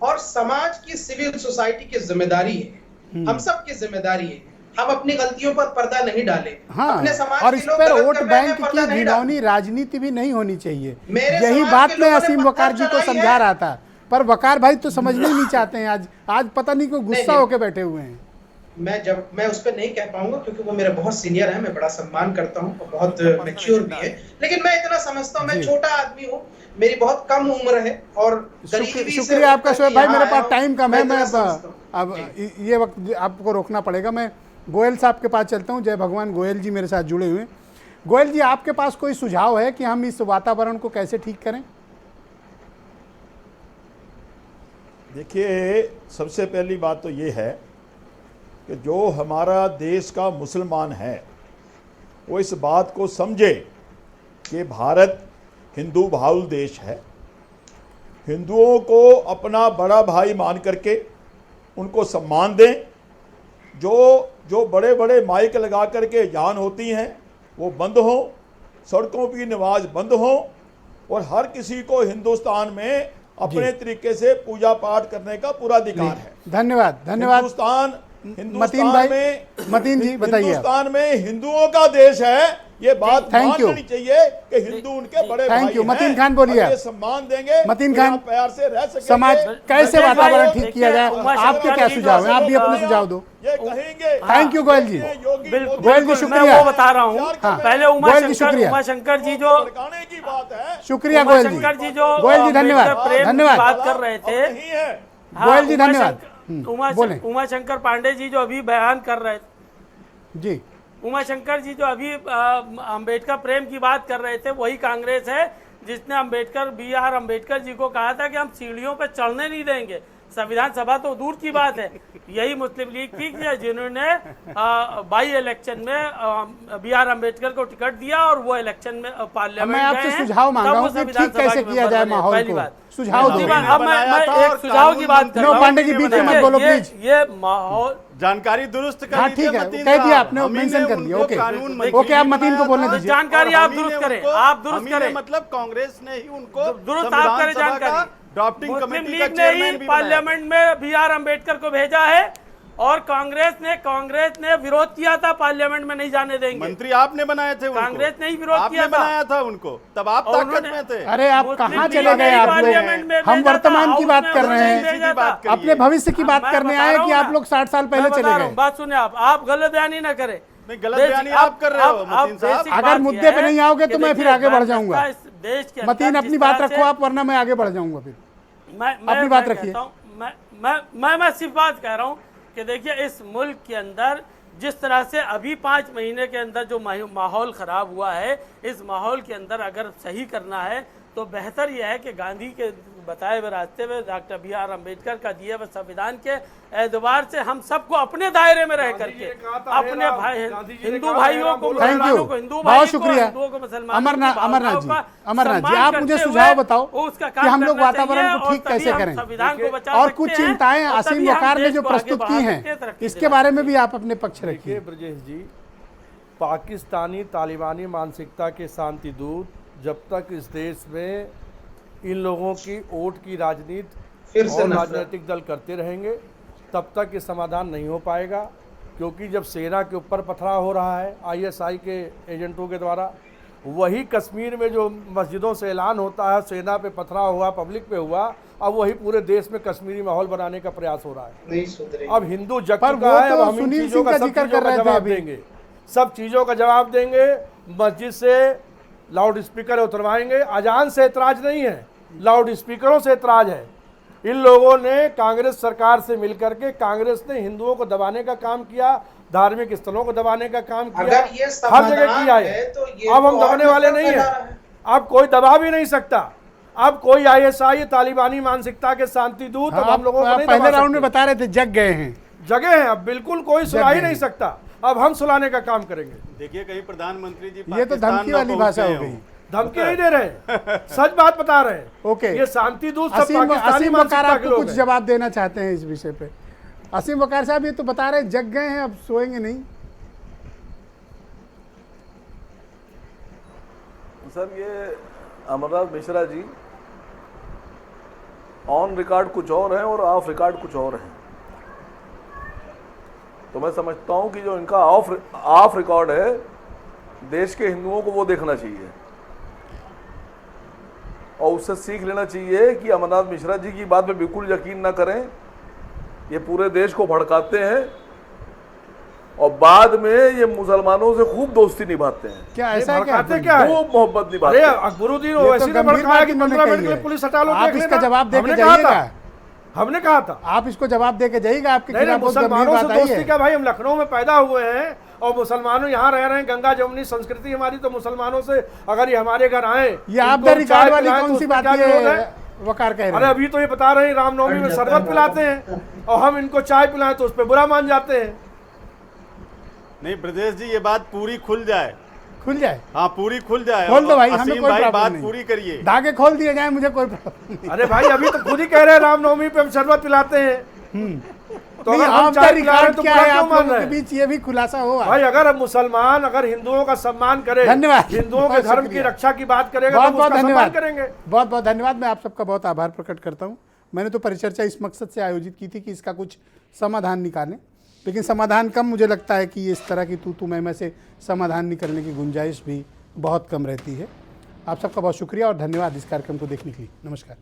और समाज की सिविल सोसाइटी की जिम्मेदारी है, हम सब की जिम्मेदारी है। हम अपनी गलतियों पर पर्दा नहीं डाले। हाँ, अपने समाज और के इस लोग पर गलत वोट कर रहे हैं, बैंक पर्दा की नहीं घिनौनी राजनीति भी नहीं होनी चाहिए। मेरे यही समाज बात के मैं लोगों ने असीम पत्थर वकार जी को चलाई समझा है। रहा था, पर वकार भाई तो समझने ही नहीं चाहते हैं। आज पता नहीं क्यों गुस्सा नहीं। होके बैठे हुए हैं। मैं उस पर नहीं कह पाऊंगा क्योंकि वो मेरे बहुत सीनियर है, मैं बड़ा सम्मान करता हूँ और बहुत मैच्योर भी है, लेकिन मैं इतना समझता हूँ, मैं छोटा आदमी हूँ, मेरी बहुत कम उम्र है और गरीबी से शुक्रिया आपका शोएब भाई, मेरे पास टाइम कम है, मैं इतना अब ये वक्त आपको रोकना पड़ेगा। मैं गोयल साहब के पास चलता हूँ। जय भगवान, गोयल जी मेरे साथ जुड़े हुए हैं। गोयल जी, आपके पास कोई सुझाव है कि हम इस वातावरण को कैसे ठीक करें? देखिए, सबसे पहली बात तो ये है कि जो हमारा देश का मुसलमान है वो इस बात को समझे कि भारत हिंदू बहुल देश है। हिंदुओं को अपना बड़ा भाई मान करके उनको सम्मान दें। जो बड़े बड़े माइक लगा करके जान होती हैं वो बंद हो, सड़कों की नमाज बंद हो और हर किसी को हिंदुस्तान में अपने तरीके से पूजा पाठ करने का पूरा अधिकार है। धन्यवाद, धन्यवाद। मतीन जी बताइए। हिंदुस्तान में हिंदुओं का देश है, ये बात मान लेनी चाहिए कि हिंदू उनके बड़े भाई हैं। मतीन खान बोलिए। ये सम्मान देंगे, मतीन खान, प्यार से रह सकेंगे। समाज कैसे वातावरण ठीक किया जाए, आपके क्या सुझाव है? आप भी अपने सुझाव दो। ये कहेंगे। थैंक यू गोयल जी। गोयल जी शुक्रिया। मैं वो बता रहा हूँ, पहले उमाशंकर जी जो की बात है, शुक्रिया गोयल जी। गोयल जी धन्यवाद, धन्यवाद। बात कर रहे थे गोयल जी, धन्यवाद। उमाशंकर पांडे जी जो अभी बयान कर रहे जी, उमाशंकर जी जो अभी अंबेडकर प्रेम की बात कर रहे थे, वही कांग्रेस है जिसने BR अम्बेडकर जी को कहा था कि हम सीढ़ियों पर चढ़ने नहीं देंगे। संविधान सभा तो दूर की बात है, यही मुस्लिम लीग थी जिन्होंने बाई इलेक्शन में BR अम्बेडकर को टिकट दिया और वो इलेक्शन में पार्लियामेंट मैं आपसे सुझाव मांगा हूं कि ठीक कैसे किया जाए माहौल को। सुझाव दो। अब मैं एक सुझाव की बात कर रहा हूं। पांडे जी बीच में मत बोलो प्लीज। ये माहौल जानकारी दुरुस्त कर हाँ, ठीक है, कह दिया आपने, मेंशन कर दिया। ओके, आप मतीन को बोलने दीजिए। जानकारी आप दुरुस्त करें, आप दुरुस्त करें। मतलब कांग्रेस ने ही उनको दुरुस्त आप करें जानकारी। ड्राफ्टिंग मुस्लिम कमेटी का लीग ने ही चेयरमैन भी पार्लियामेंट में BR अम्बेडकर को भेजा है और कांग्रेस ने विरोध किया था, पार्लियामेंट में नहीं जाने देंगे। मंत्री आपने बनाए थे उनको। कांग्रेस ने ही विरोध किया था। बनाया था उनको, तब आप ताकत में थे। अरे आप कहाँ चले गए आप लोग? हम वर्तमान की बात कर रहे हैं, अपने भविष्य की बात करने आए कि आप लोग 60 साल पहले चले गए। बात सुने, आप गलत बयानी ना करें। गलत बयानी आप कर रहे हो मतीन साहब। अगर मुद्दे पे नहीं आओगे तो मैं फिर आगे बढ़ जाऊंगा। देश के मतीन अपनी बात रखो आप, वरना मैं आगे बढ़ जाऊंगा फिर। अपनी बात रखिए। मैं सिर्फ बात कह रहा हूँ कि देखिए, इस मुल्क के अंदर जिस तरह से अभी 5 महीने के अंदर जो माहौल खराब हुआ है, इस माहौल के अंदर अगर सही करना है तो बेहतर यह है कि गांधी के बताए हुए रास्ते में डॉक्टर BR अम्बेडकर का दिए हुए संविधान के एतबार से हम सबको अपने दायरे में रह करके अपने भाई हिंदू भाइयों को, मुसलमानों को हिंदू, बहुत शुक्रिया। हिंदुओं को मुसलमानों, अमरनाथ जी आप मुझे सुझाव बताओ कि हम लोग वातावरण को ठीक कैसे करें, और कुछ चिंताएं असीम वकार ने जो प्रस्तुत की हैं इसके बारे में भी आप अपने पक्ष रखिए। ब्रजेश जी, पाकिस्तानी तालिबानी मानसिकता के शांति दूत जब तक इस देश में इन लोगों की वोट की राजनीति और राजनीतिक दल करते रहेंगे तब तक ये समाधान नहीं हो पाएगा। क्योंकि जब सेना के ऊपर पथराव हो रहा है आईएसआई के एजेंटों के द्वारा, वही कश्मीर में जो मस्जिदों से ऐलान होता है सेना पे पथराव हुआ, पब्लिक पे हुआ, अब वही पूरे देश में कश्मीरी माहौल बनाने का प्रयास हो रहा है। नहीं सुधरे। अब हिंदू जग पर चुका वो है, तो अब हम इन सुनील चीजों सिंह का का सब जिक्र चीजों कर का रहे थे जवाब अभी। देंगे, सब चीजों का जवाब देंगे। मस्जिद से लाउड स्पीकर उतरवाएंगे, अजान से एतराज नहीं है, लाउड स्पीकरों से एतराज है। इन लोगों ने कांग्रेस सरकार से मिलकर के, कांग्रेस ने हिंदुओं को दबाने का काम किया, धार्मिक स्थलों को दबाने का काम किया, अगर ये हर जगह किया है है। तो ये अब हम तो और दबाने वाले नफरत नहीं फैला है, रहा है। अब कोई दबा भी नहीं सकता। अब कोई आईएसआई तालिबानी मानसिकता के शांति दूत अब हम लोगों को आप नहीं पहले दबा राउंड में सकते। बता रहे थे जग गए हैं, जगह है, अब बिल्कुल कोई सुला ही गए नहीं हैं। सकता। अब हम सुलाने का काम करेंगे। देखिए कहीं प्रधानमंत्री जी ये तो पाकिस्तान धमकी ना वाली पहुंच भाषा हो गए गई। हों। धमकी नहीं दे रहे हैं, सच बात बता रहे हैं। ओके। ये शांति दूत सब असीम पाकिस्तानी वकार मानसिकता के आपको लोग कुछ हैं। जवाब देना चाहते हैं इस विषय पे। असीम वकार साहब ये तो बता रहे हैं जग गए हैं, अब सोएंगे नहीं। सर ये अमरनाथ मिश्रा जी ऑन रिकॉर्ड कुछ और है और ऑफ रिकॉर्ड कुछ और है। तो मैं समझता हूं कि जो इनका ऑफ रिकॉर्ड है, देश के हिंदुओं को वो देखना चाहिए और उससे सीख लेना चाहिए कि अमरनाथ मिश्रा जी की बात पे बिल्कुल यकीन ना करें। ये पूरे देश को भड़काते हैं और बाद में ये मुसलमानों से खूब दोस्ती निभाते हैं, क्या ऐसा क्या भड़काते क्या है? खूब मोहब्बत निभाते अरे हैं। अकबरुद्दीन ये तो ओवैसी ने गंभीर भड़काया बात कि इन्होंने 15 मिनट कही के लिए है। पुलिस हटा लो, आप देख इसका लेना। जवाब दे के हमने कहा जाइएगा। था, हमने कहा था। आप इसको जवाब दे के जाइएगा, आपके नहीं खिलाफ बहुत गंभीर मुसलमानों बात से आई दोस्ती है। का, भाई हम लखनऊ में पैदा हुए हैं और मुसलमानों यहाँ रह रहे हैं, गंगा जमुनी संस्कृति हमारी, तो मुसलमानों से अगर ये हमारे घर आए, ये आप इनको रिकॉर्ड चाय वाली पिलाएं तो कौन सी उसमें बात क्या विरोध है वकार कह अरे रहे हैं? अभी तो ये बता रहे हैं रामनवमी में शरबत पिलाते हैं और हम इनको चाय पिलाएं तो उस पर बुरा मान जाते हैं। नहीं ब्रजेश जी ये बात पूरी खुल जाए, खुल जाए, हाँ पूरी खुल जाए। खोल दो भाई, हमें असीम कोई भाई प्रॉब्लम बात नहीं। पूरी करिए। धागे खोल दिए जाए, मुझे कोई प्रॉब्लम नहीं। अरे भाई अभी तो खुद ही कह रहे हैं रामनवमी पे हम शरबत पिलाते हैं, तो नहीं, अगर हम आपका चाय पिला रहे हैं रिकॉर्ड तो क्या बुरा है क्यों आप मान लोगों रहे के हैं? बीच, ये भी खुलासा हो। भाई अगर मुसलमान अगर हिंदुओं का सम्मान करे, धन्यवाद। हिंदुओं के बहुत धर्म की शुक्रिया। रक्षा की बात करेगा बहुत तो बहुत उसका सम्मान धन्यवाद करेंगे। बहुत बहुत धन्यवाद। मैं आप सबका बहुत आभार प्रकट करता हूँ। मैंने तो परिचर्चा इस मकसद से आयोजित की थी कि इसका कुछ समाधान निकालें, लेकिन समाधान कम, मुझे लगता है कि इस तरह की तू मैं से समाधान निकलने की गुंजाइश भी बहुत कम रहती है। आप सबका बहुत शुक्रिया और धन्यवाद इस कार्यक्रम को देखने के लिए। नमस्कार।